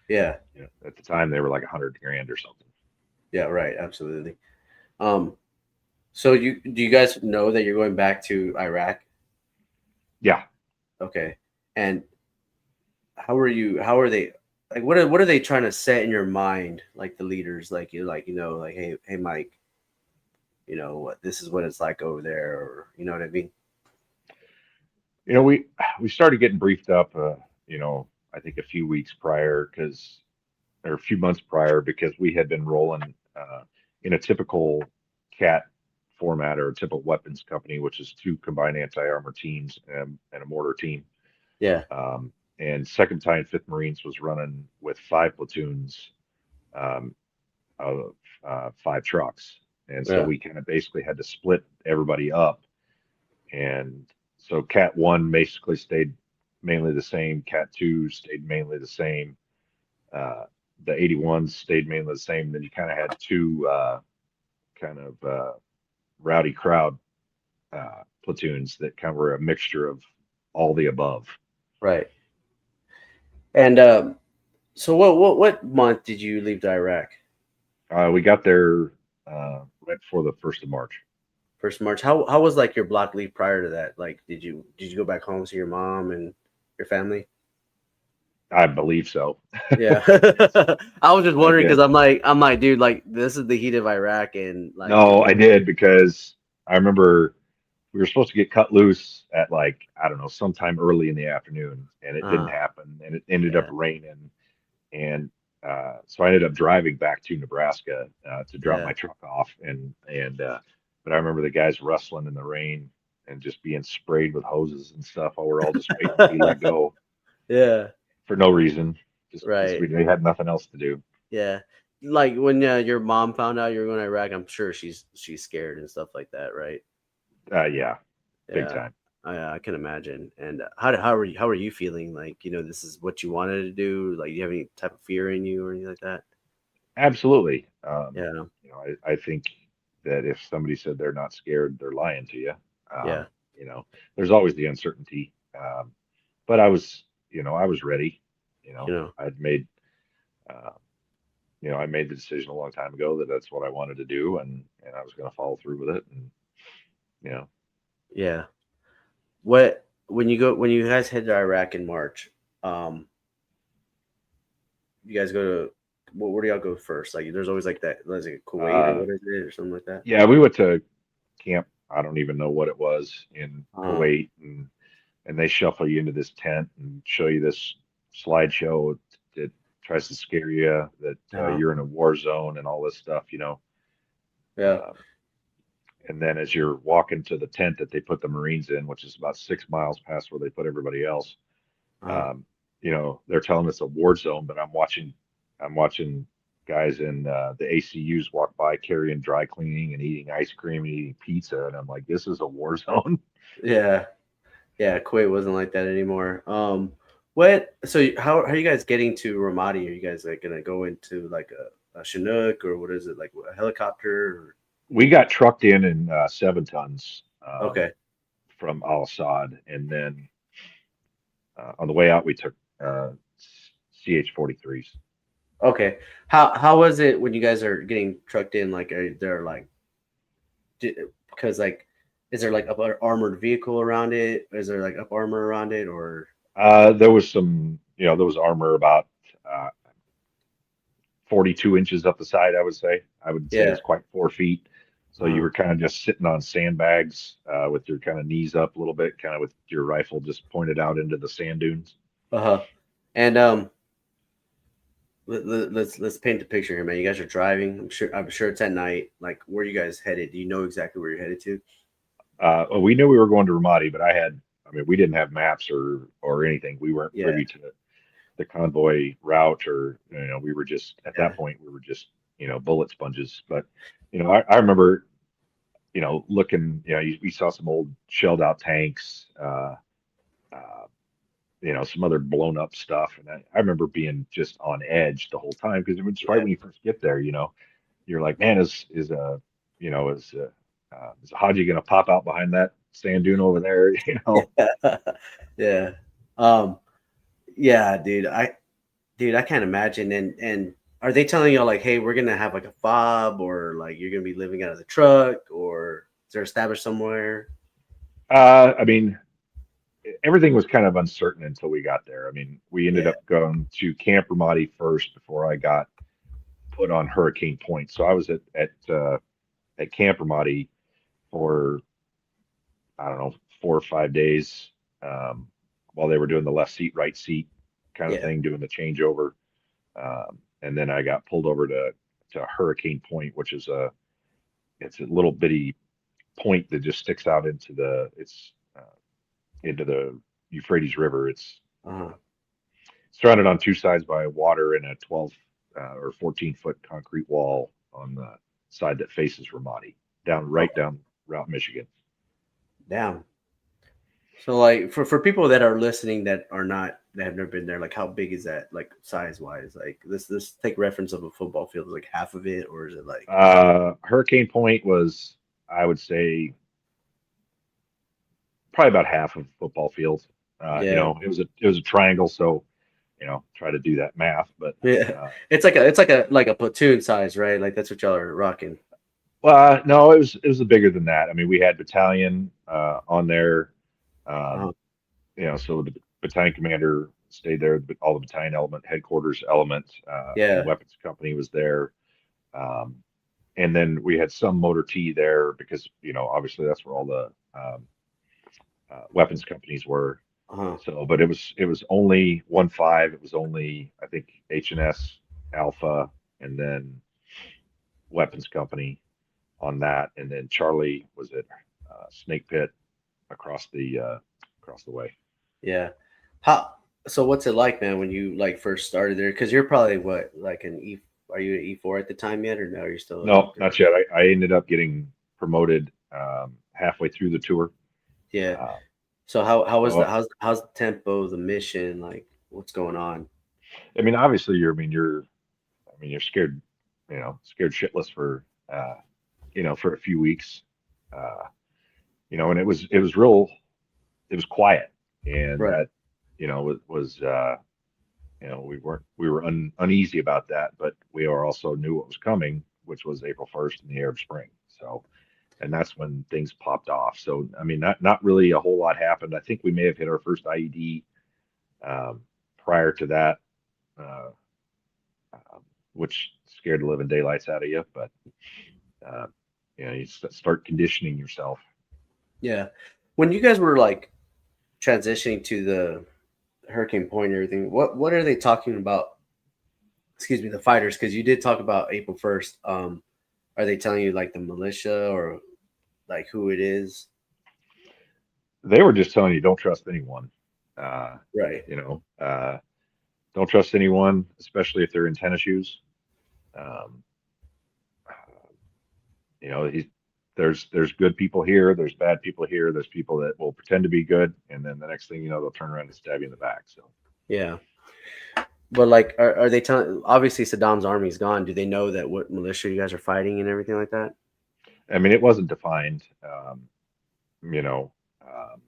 yeah. At the time, they were like 100 grand or something. Yeah, right. Absolutely. Um, so do you guys know that you're going back to Iraq? Yeah. Okay. And how are they like what are they trying to set in your mind, like the leaders, like you're like, like, hey Mike, what this is what it's like over there, or you know what I mean? We started getting briefed up, I think a few weeks prior, because or a few months prior, because we had been rolling in a typical CAT format, or a typical weapons company, which is two combined anti-armor teams and a mortar team. Yeah. And Second Battalion, Fifth Marines was running with five platoons um, of five trucks, and so Yeah. we kind of basically had to split everybody up. And so Cat 1 basically stayed mainly the same. Cat 2 stayed mainly the same. Uh, the 81s stayed mainly the same. Then you kind of had two kind of rowdy crowd platoons that kind of were a mixture of all the above. Right. And so what month did you leave to Iraq? We got there right before the 1st of March. First March. How was like your block leave prior to that? Like, did you go back home to your mom and your family? I believe so. Yeah. I was just I wondering because did. I'm like, dude, like this is the heat of Iraq, and like, No, I did, because I remember we were supposed to get cut loose at, like, I don't know, sometime early in the afternoon, and it didn't uh, happen, and it ended up yeah, raining. And so I ended up driving back to Nebraska to drop yeah, my truck off, but I remember the guys rustling in the rain and just being sprayed with hoses and stuff while we're all just waiting to be let go yeah, for no reason, just because right, they had nothing else to do. yeah. Like when your mom found out you were going to Iraq, I'm sure she's scared and stuff like that, right? Yeah, big Yeah, time. I can imagine. And how are you feeling? Like, this is what you wanted to do. Like, do you have any type of fear in you or anything like that? Absolutely. Yeah, I think that if somebody said they're not scared, they're lying to you. yeah, You know, there's always the uncertainty. But I was ready. you know, I'd made, uh, I made the decision a long time ago that that's what I wanted to do, and I was going to follow through with it. And you know, yeah. When you guys head to Iraq in March, um, you guys go to where do y'all go first? Like, there's always like that. There's like Kuwait or uh, what is it or something like that. yeah, we went to camp. I don't even know what it was in Uh, Kuwait, and they shuffle you into this tent and show you this slideshow that tries to scare you that uh, you're in a war zone and all this stuff. yeah, Uh, and then as you're walking to the tent that they put the Marines in, which is about 6 miles past where they put everybody else, uh, um, they're telling us a war zone, but I'm watching guys in the ACUs walk by carrying dry cleaning and eating ice cream and eating pizza, and I'm like, this is a war zone. yeah, yeah. Kuwait wasn't like that anymore. What? So how are you guys getting to Ramadi? Are you guys like gonna go into like a Chinook or what is it like a helicopter? We got trucked in 7 tons Okay, from Al Assad, and then on the way out we took CH-43s. okay. How was it when you guys are getting trucked in? Like, are there like because like is there like up armored vehicle around it? Is there like up armor around it or There was there was armor about uh, 42 inches up the side, I would say. I would say yeah? it's quite 4 feet. So you Uh were kind of just sitting on sandbags with your kind of knees up a little bit, kind of with your rifle just pointed out into the sand dunes. huh. And let's paint the picture here, man. You guys are driving. I'm sure it's at night. Like, where you guys headed? Do you know exactly where you're headed to? Well, we knew we were going to Ramadi, but I mean, we didn't have maps or anything. We weren't Yeah, privy to the convoy route, or we were just at yeah, that point we were just bullet sponges. But I remember looking, we saw some old shelled out tanks, uh, some other blown up stuff, and I remember being just on edge the whole time, because it was right yeah, when you first get there. You're like, man, is Haji gonna pop out behind that sand dune over there? yeah. Um, yeah, dude. I can't imagine. And Are they telling y'all like, hey, we're gonna have like a fob, or like you're gonna be living out of the truck, or is there established somewhere? I mean, everything was kind of uncertain until we got there. I mean, we ended Yeah, up going to Camp Ramadi first before I got put on Hurricane Point. So I was at Camp Ramadi for, I don't know, 4 or 5 days, um, while they were doing the left seat, right seat kind of yeah, thing, doing the changeover. And then I got pulled over to Hurricane Point, which is it's a little bitty point that just sticks out into the Euphrates River. It's uh-huh. surrounded on two sides by water and a 12 or 14-foot concrete wall on the side that faces Ramadi, right Okay, down Route Michigan. damn. So like for people that are listening that are not that have never been there, like how big is that like size wise? Like this take reference of a football field, like half of it, or is it like Hurricane Point was, I would say, probably about half of the football field. yeah. It was a triangle, so try to do that math. But Yeah. uh, It's like a platoon size, right? Like that's what y'all are rocking. well, no, it was bigger than that. I mean, we had battalion on there. Uh-huh. Um, so the battalion commander stayed there, but all the battalion element, headquarters element, and Yeah. weapons company was there. Um, and then we had some motor T there because, obviously that's where all the weapons companies were. Uh-huh. So, but it was only 1-5. It was only, I think, H&S Alpha, and then weapons company on that, and then Charlie was at Snake Pit across the way. Yeah. How so what's it like, man, when you like first started there? Because you're probably what, like an E are you an E4 at the time yet, or no, you're still a No, doctor? not yet. I ended up getting promoted halfway through the tour. Yeah. Uh, So how was the so how's the tempo of the mission? Like what's going on? I mean, obviously, you're scared, scared shitless for a few weeks, uh, and it was quiet, and Right. that, was we were uneasy about that, but we are also knew what was coming, which was April 1st and the Arab Spring. So, and that's when things popped off. So, I mean, not really a whole lot happened. I think we may have hit our first IED prior to that, uh, which scared the living daylights out of you. But uh, you start conditioning yourself. Yeah. When you guys were like transitioning to the Hurricane Point and everything, what are they talking about? Excuse me, the fighters, because you did talk about April 1st. Are they telling you like the militia or like who it is? They were just telling you don't trust anyone. Uh, Right. you know, uh, don't trust anyone, especially if they're in tennis shoes. Um, he's there's good people here, there's bad people here, there's people that will pretend to be good, and then the next thing you know, they'll turn around and stab you in the back. So, Yeah. But like, are they telling? Obviously, Saddam's army's gone. Do they know that what militia you guys are fighting and everything like that? I mean, it wasn't defined. You know, um,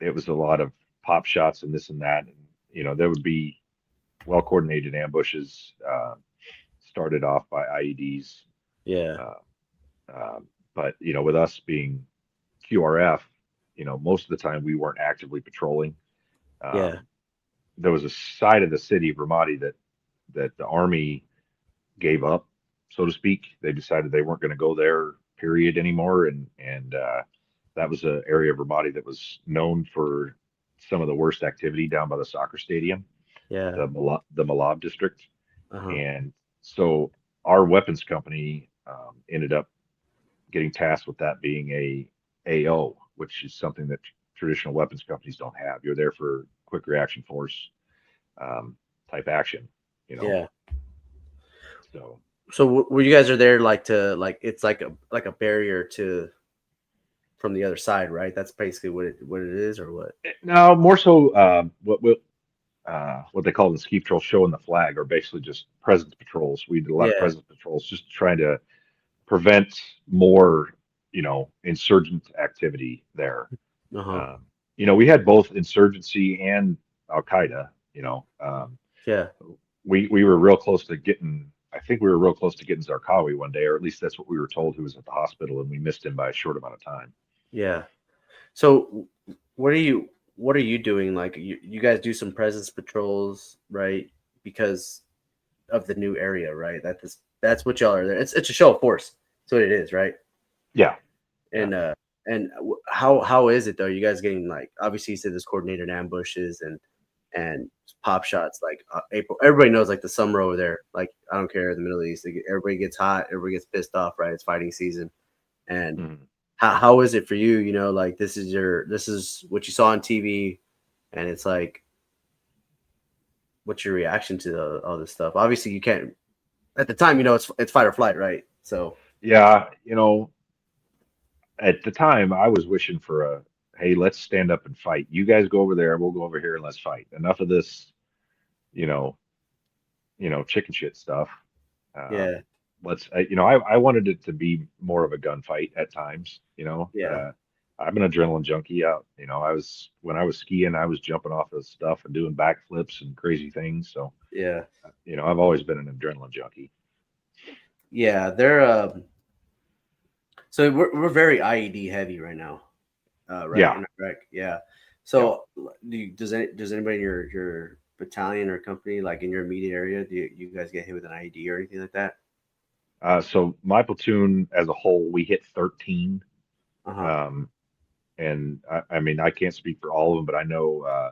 it was a lot of pop shots and this and that, and there would be well coordinated ambushes, started off by IEDs. Yeah. Uh, but with us being QRF, most of the time we weren't actively patrolling. Yeah. Um, there was a side of the city of Ramadi that the army gave up, so to speak. They decided they weren't going to go there, period, anymore, and that was an area of Ramadi that was known for some of the worst activity down by the soccer stadium, Yeah. the Malab district, Uh huh. and so our weapons company ended up getting tasked with that being a AO, which is something that traditional weapons companies don't have. You're there for quick reaction force um, type action, you know. Yeah. So So were you guys are there like to like it's like a barrier to from the other side, right? That's basically what it is, or what? now more so, what they call the ski patrol showing the flag, or basically just presence patrols. We did a lot of Yeah. presence patrols, just trying to prevent more, insurgent activity there. Uh huh. Um, we had both insurgency and Al Qaeda. Yeah. we were real close to getting. I think we were real close to getting Zarqawi one day, or at least that's what we were told. Who was at the hospital, and we missed him by a short amount of time. Yeah. So what are you doing? Like you guys do some presence patrols, right? Because of the new area, right? That's what y'all are there. It's a show of force. That's what it is, right? Yeah, yeah. And how is it though? You guys getting like obviously you said there's coordinated ambushes and pop shots like April. Everybody knows like the summer over there. Like I don't care in the Middle East. Like, everybody gets hot. Everybody gets pissed off. Right? It's fighting season. And Mhm. how is it for you? You know, like this is what you saw on TV, and it's like, what's your reaction to all this stuff? Obviously, you can't at the time. You know, it's fight or flight, right? So Yeah, at the time I was wishing for a, hey, let's stand up and fight. You guys go over there, we'll go over here and let's fight. Enough of this, you know, chicken shit stuff. Um, yeah, I wanted it to be more of a gunfight at times. yeah, I'm an adrenaline junkie. Out, when I was skiing, I was jumping off of stuff and doing backflips and crazy things. So, yeah, I've always been an adrenaline junkie. yeah. They're so we're very IED heavy right now, right Yeah, in Iraq. Yeah. yep. So does anybody in your battalion or company like in your immediate area you guys get hit with an IED or anything like that? So my platoon as a whole, we hit 13. Uh huh. Um, and I mean, I can't speak for all of them, but I know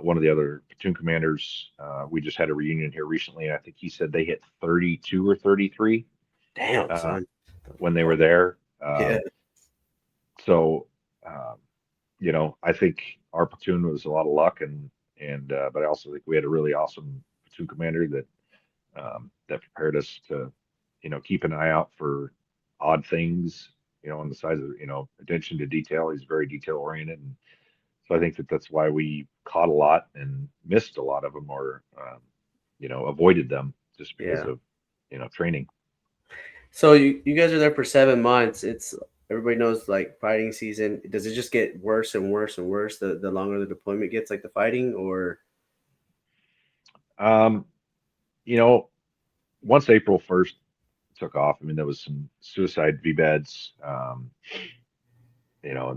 one of the other platoon commanders, we just had a reunion here recently, and I think he said they hit 32 or 33 Damn, uh, son. when they were there. Yeah. So, um, I think our platoon was a lot of luck, but I also think we had a really awesome platoon commander that prepared us to, keep an eye out for odd things, on the sides of, attention to detail. He's very detail oriented, and so I think that's why we caught a lot and missed a lot of them, or avoided them just because Yeah. of training. So you guys are there for 7 months. It's everybody knows like fighting season. Does it just get worse and worse and worse the longer the deployment gets, like the fighting, or Um, you know, Once April 1st took off, I mean, there was some suicide V-beds, and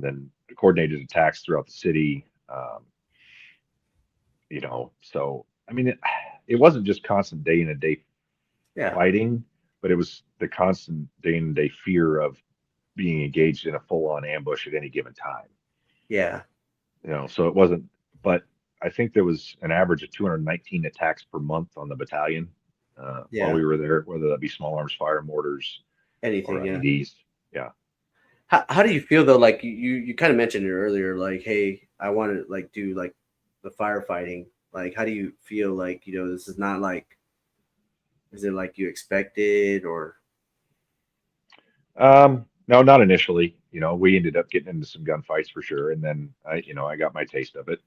then coordinated attacks throughout the city. So I mean, it wasn't just constant day in and day yeah, fighting, but it was the constant day in and day fear of being engaged in a full-on ambush at any given time. yeah, So it wasn't, but I think there was an average of 219 attacks per month on the battalion while yeah, we were there, whether that be small arms fire, mortars, or anything, yeah. IEDs. Yeah. How do you feel though? Like you kind of mentioned it earlier. Like, hey, I want to like do like the firefighting. Like, how do you feel? Like, this is not like, is it like you expected or No, not initially. We ended up getting into some gunfights for sure, and then I got my taste of it.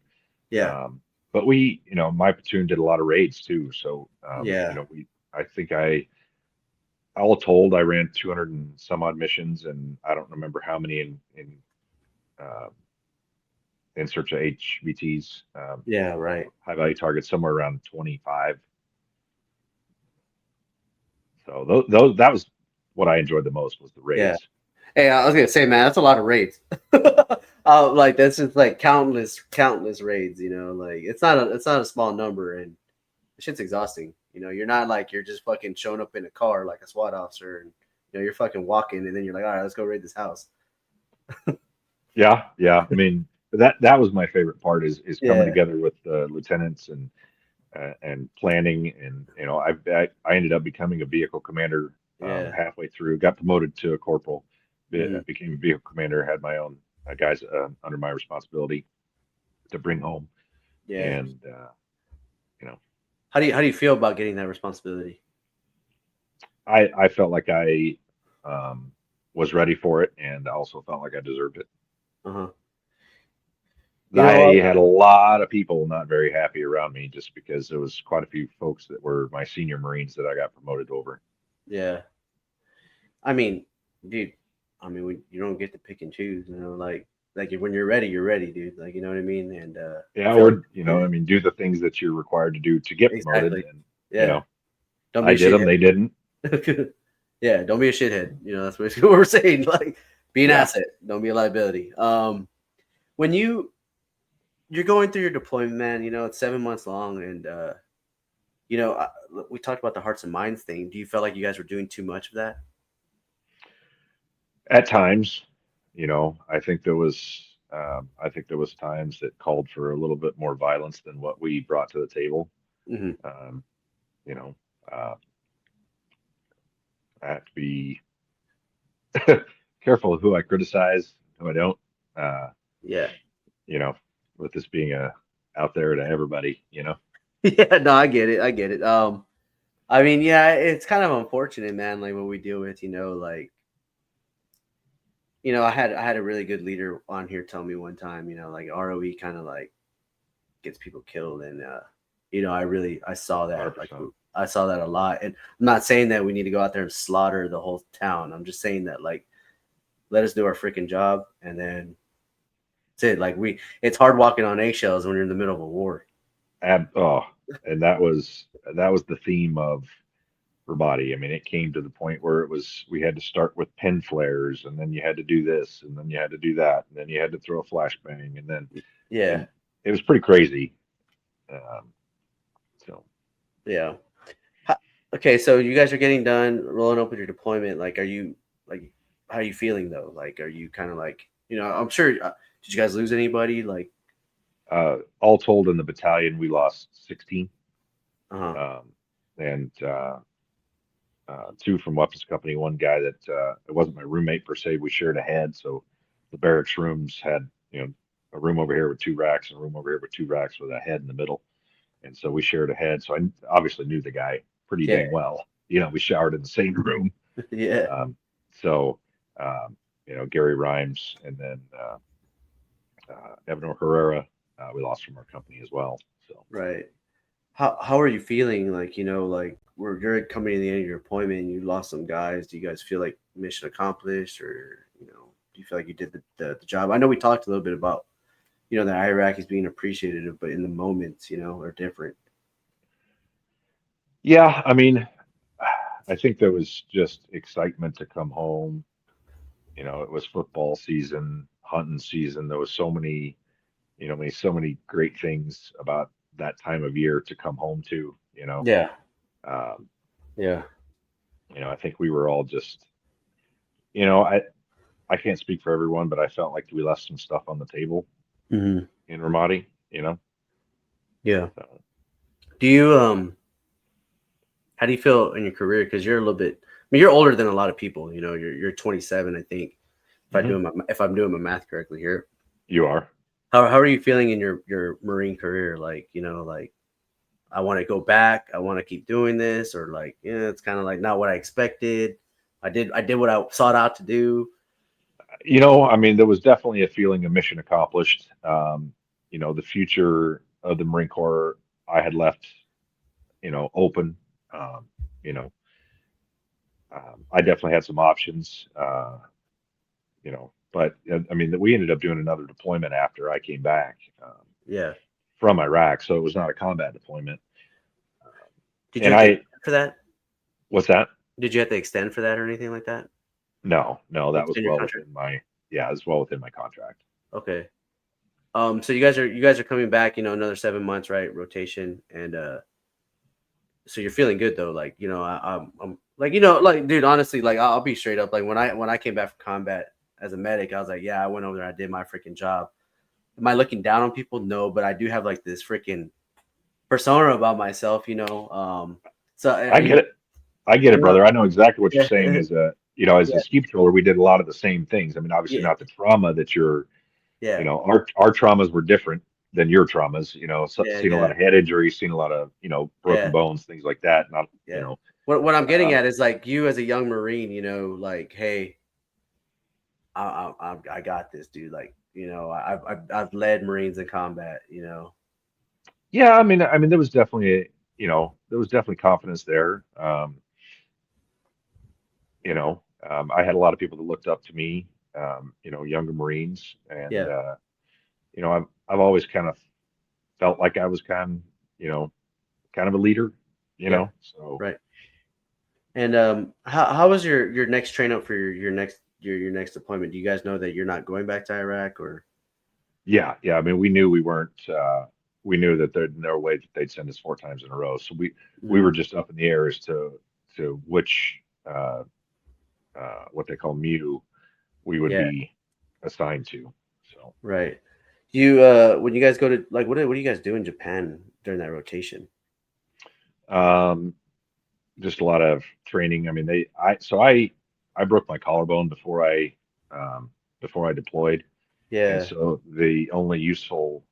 yeah, But my platoon did a lot of raids too. So, yeah, I think all told, I ran 200 and some odd missions, and I don't remember how many uh, in search of HVTs, yeah, right, high value targets, somewhere around 25. So those that was what I enjoyed the most was the yeah. raids. Hey, I was gonna say, man, that's a lot of raids. Like that's just like countless raids. Like it's not a small number, and shit's exhausting. You're not like you're just fucking showing up in a car like a SWAT officer, and you're fucking walking, and then you're like, all right, let's go raid this house. Yeah, yeah. I mean, that was my favorite part is coming Yeah, together with the lieutenants and planning, and I ended up becoming a vehicle commander yeah, halfway through. Got promoted to a corporal, hmm, became a vehicle commander. Had my own guys under my responsibility to bring home, yeah. and you know, How do you feel about getting that responsibility? I felt like I um, was ready for it, and I also felt like I deserved it. Uh huh. You I know, had a lot of people not very happy around me just because there was quite a few folks that were my senior Marines that I got promoted over. yeah. I mean, dude. I mean, you don't get to pick and choose. Like when you're ready, dude. Like you know what I mean. And I Yeah, feel like or I mean, do the things that you're required to do to get promoted, exactly, and You Yeah. know, Don't be I a did them, they didn't. shithead. Yeah. Don't be a shithead. That's basically what we're saying. Like, be an Yeah, asset. Don't be a liability. When you're going through your deployment, man, it's 7 months long, and we talked about the hearts and minds thing. Do you feel like you guys were doing too much of that? at times, I think there was times that called for a little bit more violence than what we brought to the table. Hmm. Um, you know, uh, I have to be careful of who I criticize, who I don't. Uh, Yeah. you know, with this being out there to everybody. Yeah. No, I get it. I get it. I mean, yeah, it's kind of unfortunate, man. Like what we deal with, like I had a really good leader on here tell me one time, like ROE kind of like gets people killed, and I saw that, like 100%. I saw that a lot. And I'm not saying that we need to go out there and slaughter the whole town. I'm just saying that, like, let us do our freaking job, and then that's it. Like, it's hard walking on eggshells when you're in the middle of a war. Oh, and that was the theme of her body. I mean, it came to the point where we had to start with pen flares, and then you had to do this, and then you had to do that, and then you had to throw a flashbang, Yeah. and it was pretty crazy. Um, so Yeah. Ho- Okay, so you guys are getting done rolling up with your deployment. Like, are you like, how are you feeling though? Like, are you kind of like, I'm sure. Did you guys lose anybody? Like, all told, in the battalion, we lost 16, uh huh. um, and two from weapons company. One guy that it wasn't my roommate per se. We shared a head, so the barracks rooms had a room over here with two racks and a room over here with two racks with a head in the middle. And so we shared a head. So I obviously knew the guy pretty Yeah. dang well. We showered in the same room. Yeah. Um, so, Gary Rhymes, and then Evan Herrera, we lost from our company as well. So, Right. How are you feeling? Like, like you're coming to the end of your appointment and you lost some guys. Do you guys feel like mission accomplished, or do you feel like you did the job? I know we talked a little bit about the Iraqis being appreciative, but in the moments, are different. yeah, I mean, I think there was just excitement to come home. It was football season, hunting season. There was so many great things about that time of year to come home to. Yeah. Um, Yeah. I think we were all just, you know, I I can't speak for everyone, but I felt like we left some stuff on the table Hmm. in Ramadi. Yeah. So, Do you how do you feel in your career? Because you're a little bit. I mean, you're older than a lot of people. You're 27, I think. mhm, If I'm doing my math correctly here. you are. How are you feeling in your Marine career? Like, like, I want to go back. I want to keep doing this, or like, yeah, it's kind of like not what I expected. I did what I sought out to do. I mean, there was definitely a feeling of mission accomplished. The future of the Marine Corps I had left, open. Um, you know, I definitely had some options. But I mean, we ended up doing another deployment after I came back Yeah. from Iraq, so it was not a combat deployment. Did you And have to extend for that? what's that? Did you have to extend for that or anything like that? No, no, that was Extend your well contract? within yeah, it was well within my contract. Okay. So you guys are coming back. Another 7 months, right? Rotation, and so you're feeling good though. Like, I'm like, like, dude, honestly, like, I'll be straight up. Like, when I came back from combat as a medic, I was like, yeah, I went over there, I did my freaking job. Am I looking down on people? No, but I do have like this freaking persona about myself. So I get it. I get I it, know. brother. I know exactly what you're Yeah. saying. As a Yeah. ski patroller, we did a lot of the same things. I mean, obviously Yeah. not the trauma that you're, Yeah. our traumas were different than your traumas. Yeah. Seen a lot Yeah. of head injuries, seen a lot of, broken Yeah. bones, things like that. Not, Yeah. What I'm getting uh, at is, like, you as a young Marine, like, hey, I got this, dude. Like, I've led Marines in combat. yeah, I mean, there was definitely, there was definitely confidence there. I had a lot of people that looked up to me, younger Marines, and Yeah. I've always kind of felt like I was kind of a leader. you Yeah. know. So Right. And how was your next train up for your next your next appointment? Do you guys know that you're not going back to Iraq or? yeah, yeah. I mean, we knew we weren't. We knew that there'd no way that they'd send us 4 times in a row. So we were Mm, just up in the air as to which what they call mu we would yeah. be assigned to. So Right. You when you guys go to like what do you guys do in Japan during that rotation? um, just a lot of training. I mean, I broke my collarbone um, before I deployed. And Yeah. so the only useful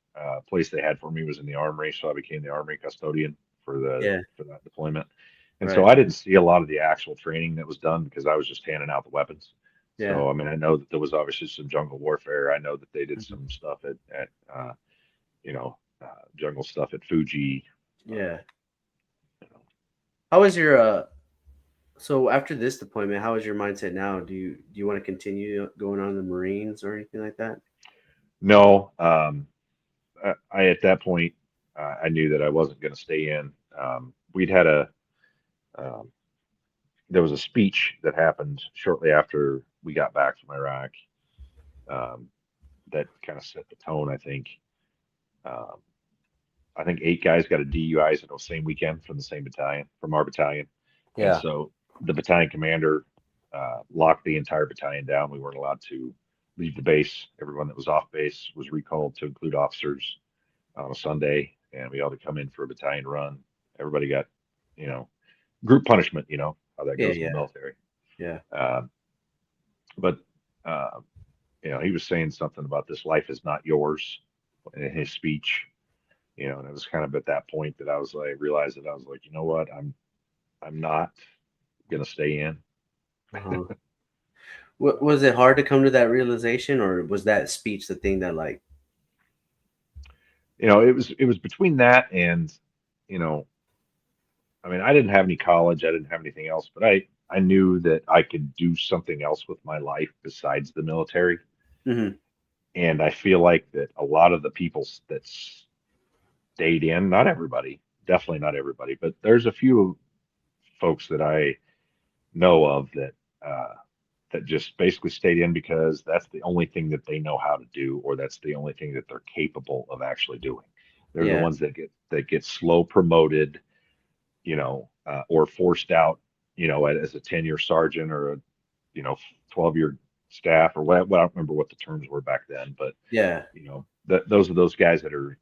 place they had for me was in the armory. So I became the armory custodian Yeah. for that deployment. And so Right. I didn't see a lot of the actual training that was done because I was just handing out the weapons. Yeah. So I mean, I know that there was obviously some jungle warfare. I know that they did Mhm. some stuff at jungle stuff at Fuji. Um, Yeah. you know. How is your so after this deployment, how is your mindset now? Do you want to continue going on the Marines or anything like that? No, I at that point I knew that I wasn't going to stay in. We'd had a um, there was a speech that happened shortly after we got back from Iraq um, that kind of set the tone. Um, I think 8 guys got a DUIs in the same weekend from the same battalion, from our battalion, and Yeah. so the battalion commander locked the entire battalion down. We weren't allowed to leave the base. Everyone that was off base was recalled to include officers on a Sunday, and we all had to come in for a battalion run. Everybody got, you know, group punishment. You know how that Yeah. goes in the Yeah. military. Yeah. Um, but uh, he was saying something about this life is not yours in his speech. And it was kind of at that point that I realized that I was like, you know what, I'm not gonna stay in. Uh-huh. Was it hard to come to that realization, or was that speech the thing that like? It was between that and, you know, I mean, I didn't have any college, I didn't have anything else, but I knew that I could do something else with my life besides the military. Hmm. And I feel like that a lot of the people that stayed in, not everybody, definitely not everybody, but there's a few folks that I know of uh, that just basically stayed in because that's the only thing that they know how to do, or that's the only thing that they're capable of actually doing. They're the Yeah. ones that get slow promoted, or forced out, as a 10-year sergeant or a 12-year staff or what. Well, I don't remember what the terms were back then, but Yeah. those are those guys that are,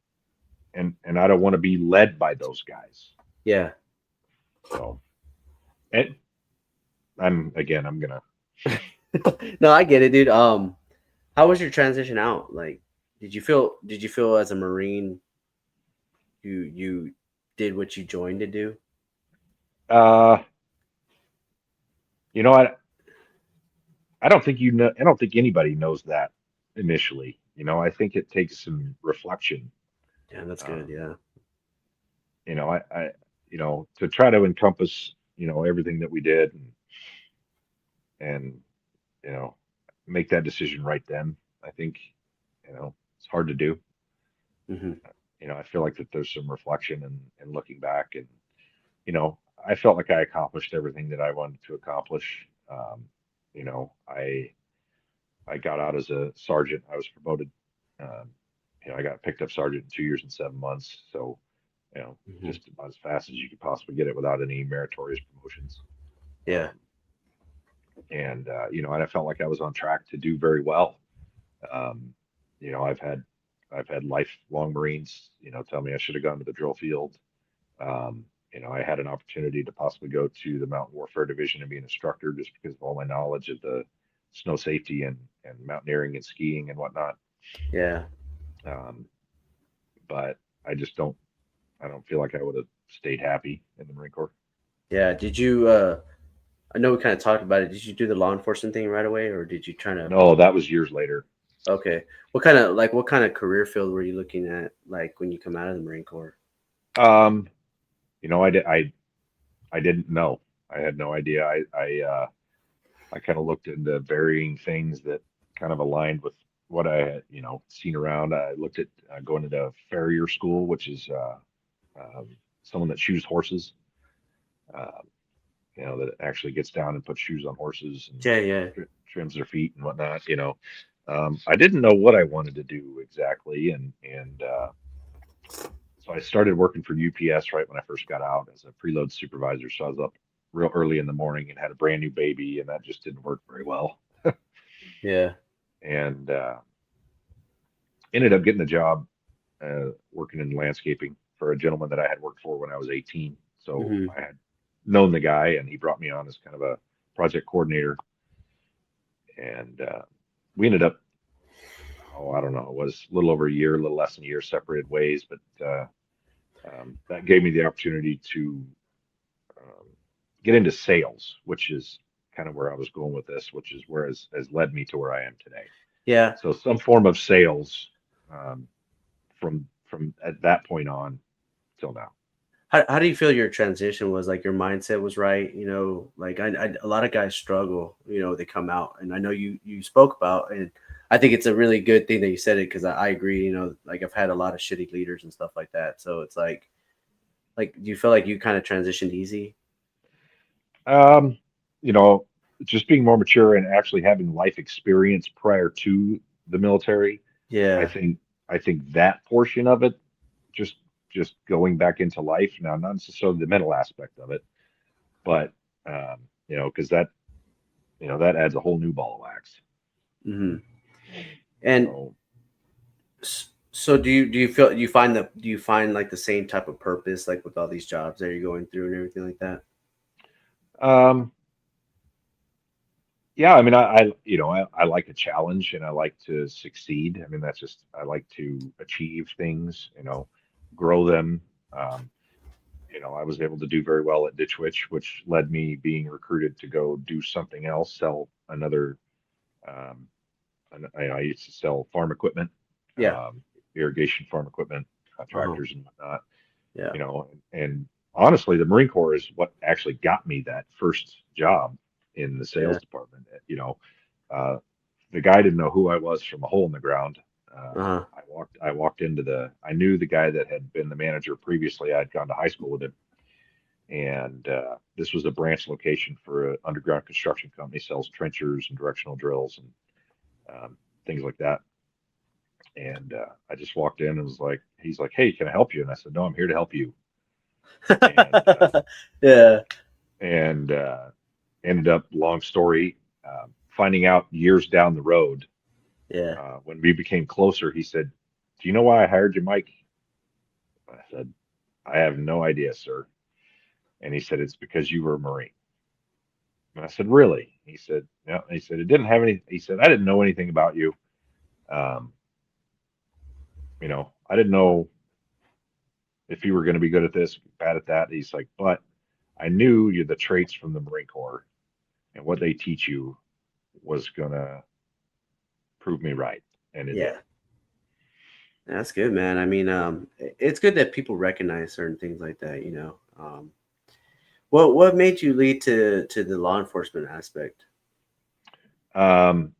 and I don't want to be led by those guys. Yeah. So, and I'm gonna. No, I get it, dude. How was your transition out? Like, did you feel as a Marine you did what you joined to do? Uh, you know, I don't think I don't think anybody knows that initially. I think it takes some reflection. Yeah, that's good. Um, Yeah. to try to encompass, everything that we did and you know, make that decision right then. I think, it's hard to do. Hmm. I feel like that there's some reflection and looking back and, I felt like I accomplished everything that I wanted to accomplish. I got out as a sergeant. I was promoted. Um, I got picked up sergeant in 2 years and 7 months. So, Hmm. just about as fast as you could possibly get it without any meritorious promotions. Yeah. Um, and I felt like I was on track to do very well. Um, you know, I've had I've had lifelong Marines, tell me I should have gone to the drill field. I had an opportunity to possibly go to the Mountain Warfare Division and be an instructor just because of all my knowledge of the snow safety and mountaineering and skiing and whatnot. Yeah. Um, but I don't feel like I would have stayed happy in the Marine Corps. Yeah. Did you? I know we kind of talked about it. Did you do the law enforcement thing right away, or did you try to? No, that was years later. Okay. What kind of career field were you looking at, like when you come out of the Marine Corps? Um, I didn't know. I had no idea. I kind of looked into varying things that kind of aligned with what I had, seen around. I looked at going into farrier school, which is someone that shoes horses. um, that actually gets down and puts shoes on horses and Yeah, yeah. trims their feet and whatnot. I didn't know what I wanted to do exactly, and so I started working for UPS right when I first got out as a preload supervisor. So I was up real early in the morning and had a brand new baby, and that just didn't work very well. Yeah. And ended up getting a job working in landscaping for a gentleman that I had worked for when I was 18. So Hmm. I had known the guy, and he brought me on as kind of a project coordinator. And we ended up, oh, I don't know, it was a little over a year, a little less than a year, separated ways. But that gave me the opportunity to um, get into sales, which is kind of where I was going with this, which is where has led me to where I am today. Yeah. So some form of sales um, from at that point on till now. How do you feel your transition was, like, your mindset was right? Like, a lot of guys struggle, they come out, and I know you spoke about, and I think it's a really good thing that you said it, because I agree, like, I've had a lot of shitty leaders and stuff like that. So it's like, do you feel like you kind of transitioned easy? Um, you know, just being more mature and actually having life experience prior to the military, I Yeah. think I think that portion of it, just just going back into life now, not necessarily the mental aspect of it, but because that adds a whole new ball of wax. Hmm. And So, so do you find like the same type of purpose, like, with all these jobs that you're going through and everything like that? um, yeah, I mean, I like a challenge and I like to succeed. I mean, that's just I like to achieve things, grow them. Um, I was able to do very well at Ditch Witch, which led me being recruited to go do something else, sell another. Um, I used to sell farm equipment, Yeah. irrigation farm equipment, Uh-huh. tractors and whatnot. Yeah. And honestly, the Marine Corps is what actually got me that first job in the Yeah. sales department. Uh, the guy didn't know who I was from a hole in the ground. Uh-huh. I knew the guy that had been the manager previously. I'd gone to high school with him, and this was a branch location for an underground construction company, sells trenchers and directional drills and things like that. And I just walked in and was like, he's like, "Hey, can I help you?" And I said, "No, I'm here to help you." And Yeah. and ended up, long story, finding out years down the road Yeah. when we became closer. He said, "Do you know why I hired you, Mike?" I said, "I have no idea, sir." And he said, "It's because you were a Marine." And I said, "Really?" He said, "No." He said, "It didn't have any." He said, "I didn't know anything about you. Um, I didn't know if you were going to be good at this, bad at that." He's like, "But I knew you the traits from the Marine Corps and what they teach you was going to prove me right." And it did. Yeah. That's good, man. I mean, it's good that people recognize certain things like that. What made you lead to the law enforcement aspect? Um,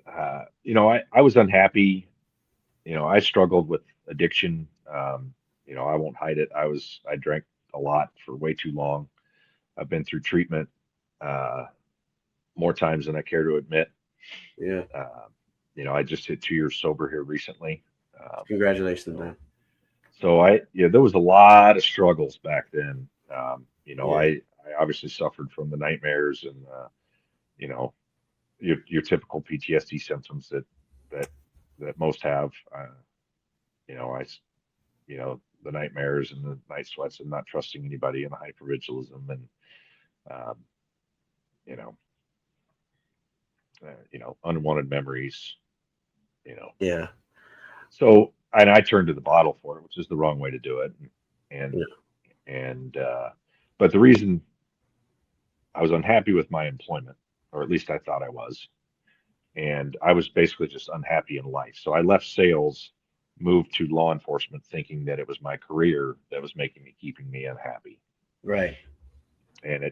I was unhappy. I struggled with addiction. I won't hide it. I drank a lot for way too long. I've been through treatment uh, more times than I care to admit. Yeah. Uh, I just hit 2 years sober here recently. Um, Congratulations, so, man. there was a lot of struggles back then. Yeah. I obviously suffered from the nightmares and, you know, your typical PTSD symptoms that, that most have. You know, I, s- the nightmares and the night sweats and not trusting anybody and the hypervigilism and, um, you know, unwanted memories, you know. Yeah. So, and I turned to the bottle for it, which is the wrong way to do it. And, Yeah. but the reason I was unhappy with my employment, or at least I thought I was, and I was basically just unhappy in life. So I left sales, moved to law enforcement, thinking that it was my career that was keeping me unhappy, Right. and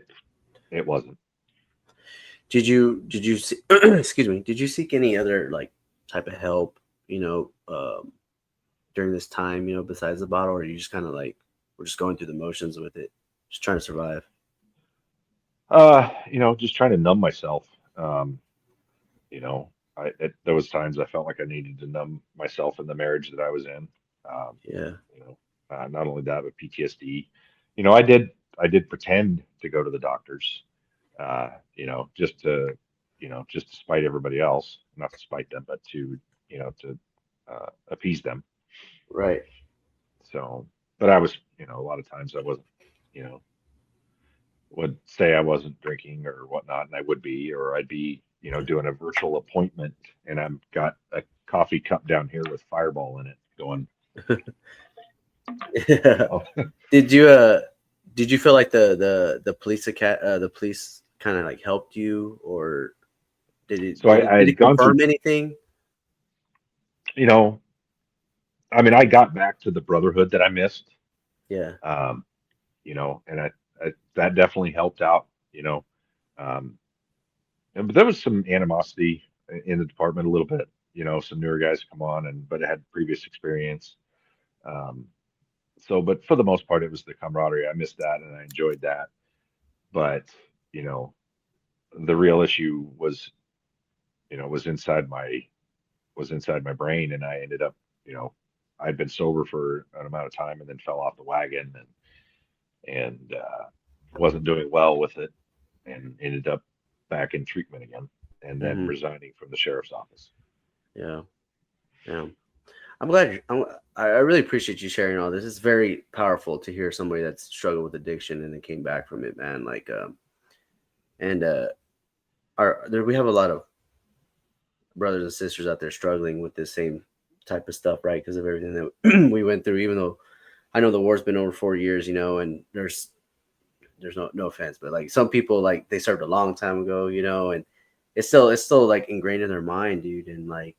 it wasn't. Excuse me, did you seek any other, like, type of help, during this time, besides the bottle, or you just kind of like, we're just going through the motions with it? Just trying to survive. Just trying to numb myself. Um, you know, at those times I felt like I needed to numb myself in the marriage that I was in. Um, Yeah. not only that, but PTSD. I did pretend to go to the doctors, just to spite everybody else, not to spite them, but to appease them. Right. So, but I was, a lot of times I wasn't, you know, would say I wasn't drinking or whatnot, and I would be, or I'd be, doing a virtual appointment, and I've got a coffee cup down here with Fireball in it, going, you Yeah. know. Did you did you feel like the police kind of like helped you, or So I did it had gone through, confirm anything? you know, I mean, I got back to the brotherhood that I missed, Yeah. um, and I that definitely helped out, um, but there was some animosity in the department a little bit, some newer guys come on but had previous experience. Um, but for the most part, it was the camaraderie. I missed that and I enjoyed that. But, you know, the real issue was inside my brain, and I ended up, you know, I'd been sober for an amount of time and then fell off the wagon and wasn't doing well with it and ended up back in treatment again and then Hmm. resigning from the sheriff's office. Yeah. Yeah. I'm glad. I really appreciate you sharing all this. It's very powerful to hear somebody that's struggled with addiction and then came back from it, man. Like, and we have a lot of brothers and sisters out there struggling with this same type of stuff, right? Because of everything that we went through. Even though I know the war's been over 4 years, and there's no offense, but like some people like they served a long time ago, and it's still like ingrained in their mind, dude. And like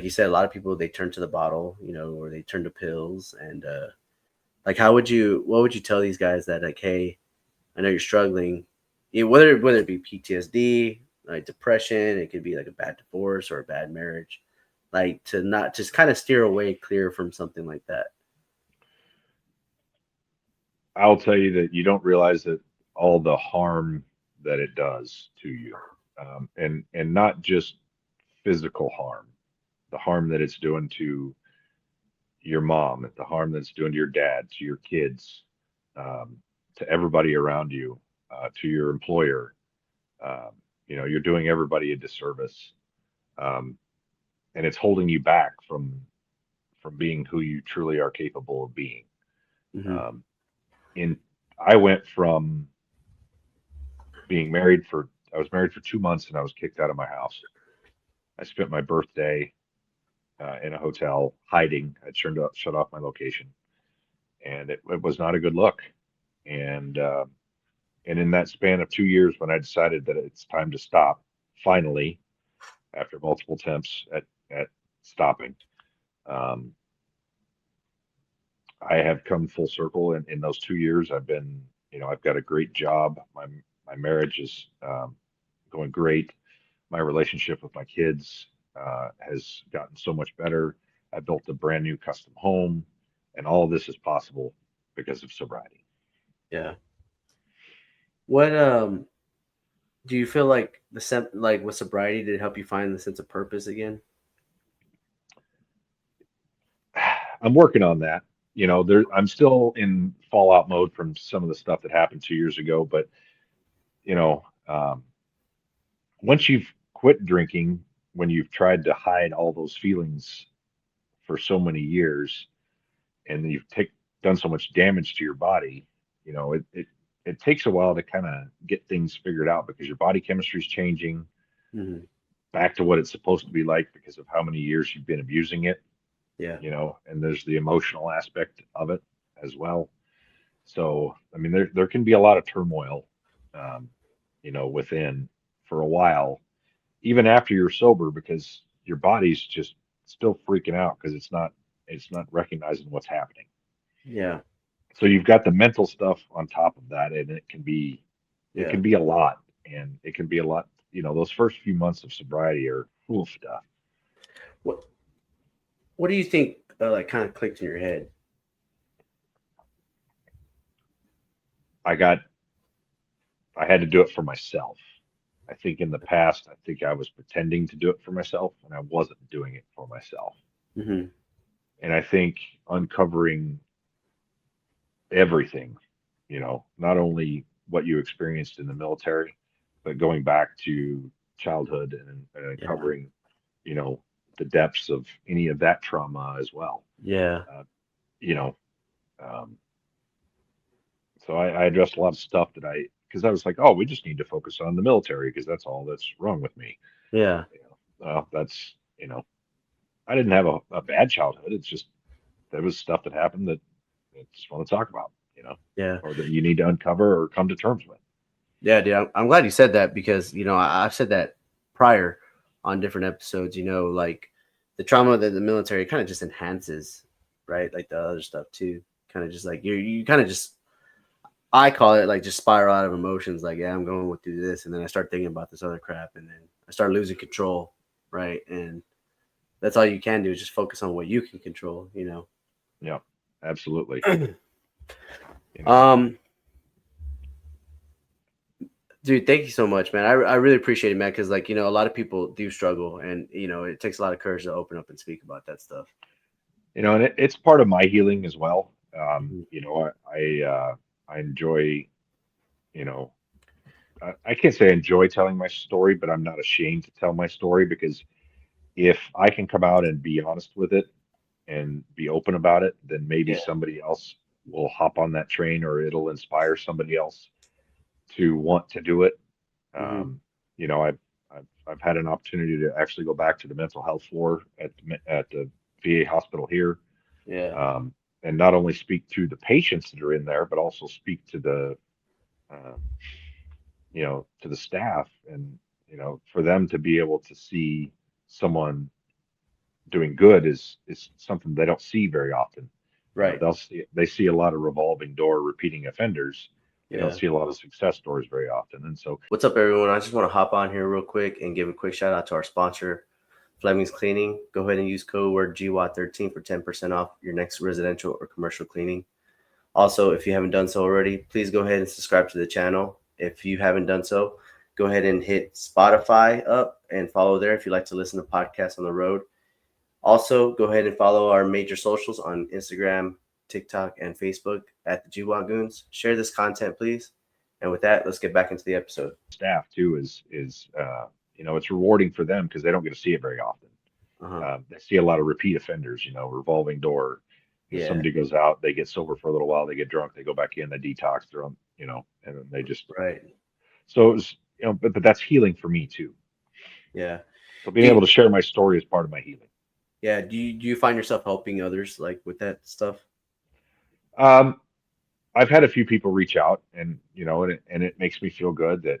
you said, a lot of people they turn to the bottle, or they turn to pills. And like what would you tell these guys that like, hey, I know you're struggling, whether it be PTSD, like depression, it could be like a bad divorce or a bad marriage, like to not just kind of steer away clear from something like that. I'll tell you that you don't realize that all the harm that it does to you, and not just physical harm, the harm that it's doing to your mom, the harm that it's doing to your dad, to your kids, um, to everybody around you, to your employer. Um, you're doing everybody a disservice, um, and it's holding you back from being who you truly are capable of being. Hmm. Um, in I went from I was married for 2 months and I was kicked out of my house. I spent my birthday in a hotel hiding. I shut off my location, and it was not a good look. And in that span of 2 years, when I decided that it's time to stop, finally, after multiple attempts at stopping, um, I have come full circle. In those 2 years, I've got a great job. My marriage is going great. My relationship with my kids has gotten so much better. I built a brand new custom home, and all of this is possible because of sobriety. Yeah. What do you feel like like with sobriety did it help you find the sense of purpose again? I'm working on that. I'm still in fallout mode from some of the stuff that happened 2 years ago, but you know, um, once you've quit drinking, when you've tried to hide all those feelings for so many years, and done so much damage to your body, it takes a while to kind of get things figured out because your body chemistry is changing Hmm. back to what it's supposed to be like because of how many years you've been abusing it, Yeah. and there's the emotional aspect of it as well. So, I mean, there can be a lot of turmoil, um, within for a while, even after you're sober, because your body's just still freaking out because it's not recognizing what's happening. Yeah. So you've got the mental stuff on top of that, and it Yeah. can be a lot, and it can be a lot. Those first few months of sobriety are oof stuff. What What do you think like kind of clicked in your head? I got I had to do it for myself. I think in the past, I think I was pretending to do it for myself, and I wasn't doing it for myself. Hmm. And I think uncovering everything, not only what you experienced in the military, but going back to childhood and Yeah. uncovering, you know, the depths of any of that trauma as well. Yeah. Uh, you know, um, so I addressed a lot of stuff because I was like, oh, we just need to focus on the military because that's all that's wrong with me. Yeah. You that's, I didn't have a bad childhood. It's just there was stuff that happened that I just want to talk about, Yeah. or that you need to uncover or come to terms with. Yeah, dude. I'm glad you said that because I've said that prior on different episodes. Like the trauma that the military kind of just enhances, right? Like the other stuff too. Kind of just like you kind of just I call it like just spiral out of emotions. Like, yeah, I'm going through this, and then I start thinking about this other crap, and then I start losing control, right? And that's all you can do is just focus on what you can control. Yeah, absolutely. You know, Um, dude, thank you so much, man. I really appreciate it, man. Because a lot of people do struggle, and it takes a lot of courage to open up and speak about that stuff. and it's part of my healing as well. Mhm. I enjoy, you know, I can't say I enjoy telling my story, but I'm not ashamed to tell my story because if I can come out and be honest with it and be open about it, then maybe Yeah. somebody else will hop on that train or it'll inspire somebody else to want to do it. Hmm. Um, I've had an opportunity to actually go back to the mental health floor at the VA hospital here, Yeah. um, and not only speak to the patients that are in there, but also speak to uh, to the staff, and for them to be able to see someone doing good is something they don't see very often. Right. They see a lot of revolving door repeating offenders. They don't Yeah. see a lot of success stories very often, and so What's up, everyone? I just want to hop on here real quick and give a quick shout out to our sponsor, Fleming's Cleaning. Go ahead and use code word GWOT13 for 10% off your next residential or commercial cleaning. Also, if you haven't done so already, please go ahead and subscribe to the channel. If you haven't done so, go ahead and hit Spotify up and follow there if you like to listen to podcasts on the road. Also, go ahead and follow our major socials on Instagram, TikTok, and Facebook at the GWOT Goons. Share this content, please. And with that, let's get back into the episode. staff too is it's rewarding for them because they don't get to see it very often. Uh-huh. They see a lot of repeat offenders, revolving door. Yeah. Somebody goes out, they get sober for a little while, they get drunk, they go back in, they detox, they're on, and then they just Right. so it was, but that's healing for me too. Yeah. So being Do able you, to share my story is part of my healing. yeah. Do you find yourself helping others like with that stuff? Um, I've had a few people reach out, and it makes me feel good that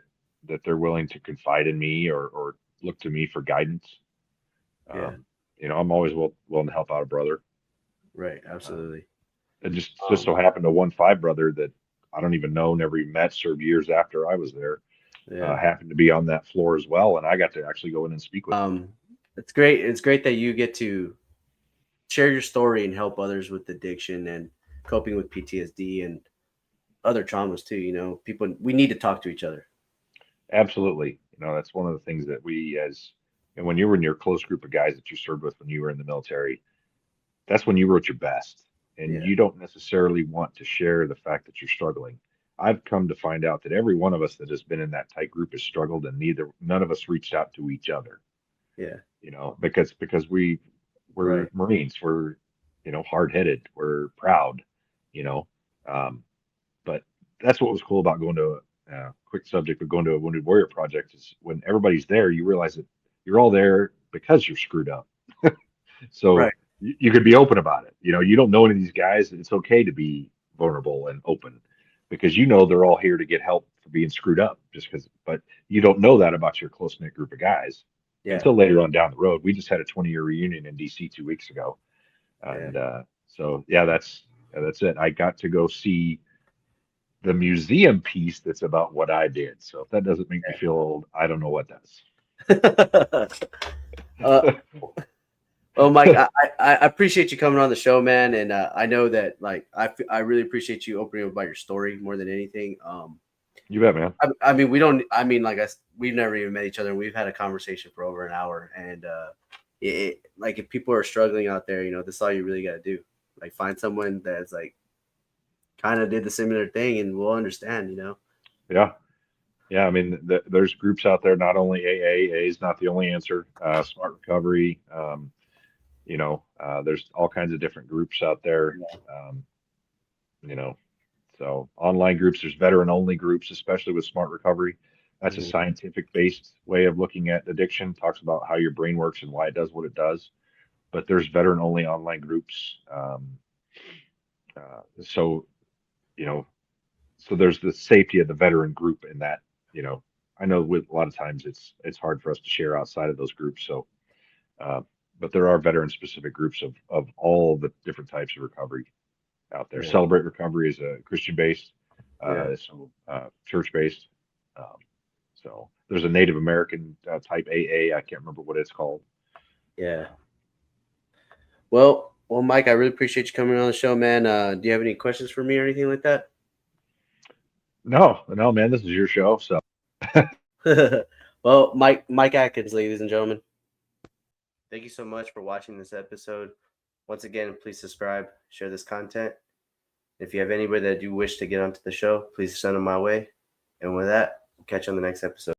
they're willing to confide in me or look to me for guidance. Yeah. Um, I'm always willing to help out a brother. Right. Um, Absolutely. it just Um. so happened to one five brother that I don't even know, never even met, served years after I was there, Yeah. happened to be on that floor as well, and I got to actually go in and speak with him. Um. It's great. It's great that you get to share your story and help others with addiction and coping with PTSD and other traumas too. People we need to talk to each other. Absolutely, that's one of the things that we as and when you were in your close group of guys that you served with when you were in the military, that's when you were at your best. And Yeah. you don't necessarily want to share the fact that you're struggling. I've come to find out that every one of us that has been in that tight group has struggled, and none of us reached out to each other. Yeah. Because we're Right. Marines, we're hard headed, we're proud, you know. Um, but that's what was cool about going to quick subject, but going to a Wounded Warrior project is when everybody's there, you realize that you're all there because you're screwed up. So Right. you could be open about it. You don't know any of these guys, and it's okay to be vulnerable and open because they're all here to get help for being screwed up. But you don't know that about your close knit group of guys Yeah. until later on down the road. We just had a 20-year reunion in DC 2 weeks ago, Yeah. and so yeah, that's it. I got to go see the museum piece that's about what I did. So if that doesn't make me feel old, I don't know what does. uh, Well, Mike, I appreciate you coming on the show, man, and I know that like I really appreciate you opening up about your story more than anything. You bet, man. I mean, we don't. I mean, like we've never even met each other. And we've had a conversation for over an hour, and like if people are struggling out there, this is all you really got to do. Like find someone that's like kind of did the similar thing, and we'll understand. Yeah. Yeah, I mean, there's groups out there, not only AA is not the only answer, Smart Recovery, there's all kinds of different groups out there. Um, you know, so online groups, there's veteran only groups, especially with Smart Recovery. That's a Mhm. scientific based way of looking at addiction, talks about how your brain works and why it does what it does. But there's veteran only online groups. So, you know, so there's the safety of the veteran group in that, you know, I know with a lot of times it's hard for us to share outside of those groups. So, uh, but there are veteran specific groups of all the different types of recovery out there. Yeah, Celebrate Recovery is a Christian based, yeah, church based. Um, so there's a Native American type AA. I can't remember what it's called. yeah. Uh, Well, Mike, I really appreciate you coming on the show, man. Do you have any questions for me or anything like that? no, no, man, this is your show. So Well, Mike Adkins, ladies and gentlemen. Thank you so much for watching this episode. Once again, please subscribe, share this content. If you have anybody that you wish to get onto the show, please send them my way. And with that, we'll catch you on the next episode.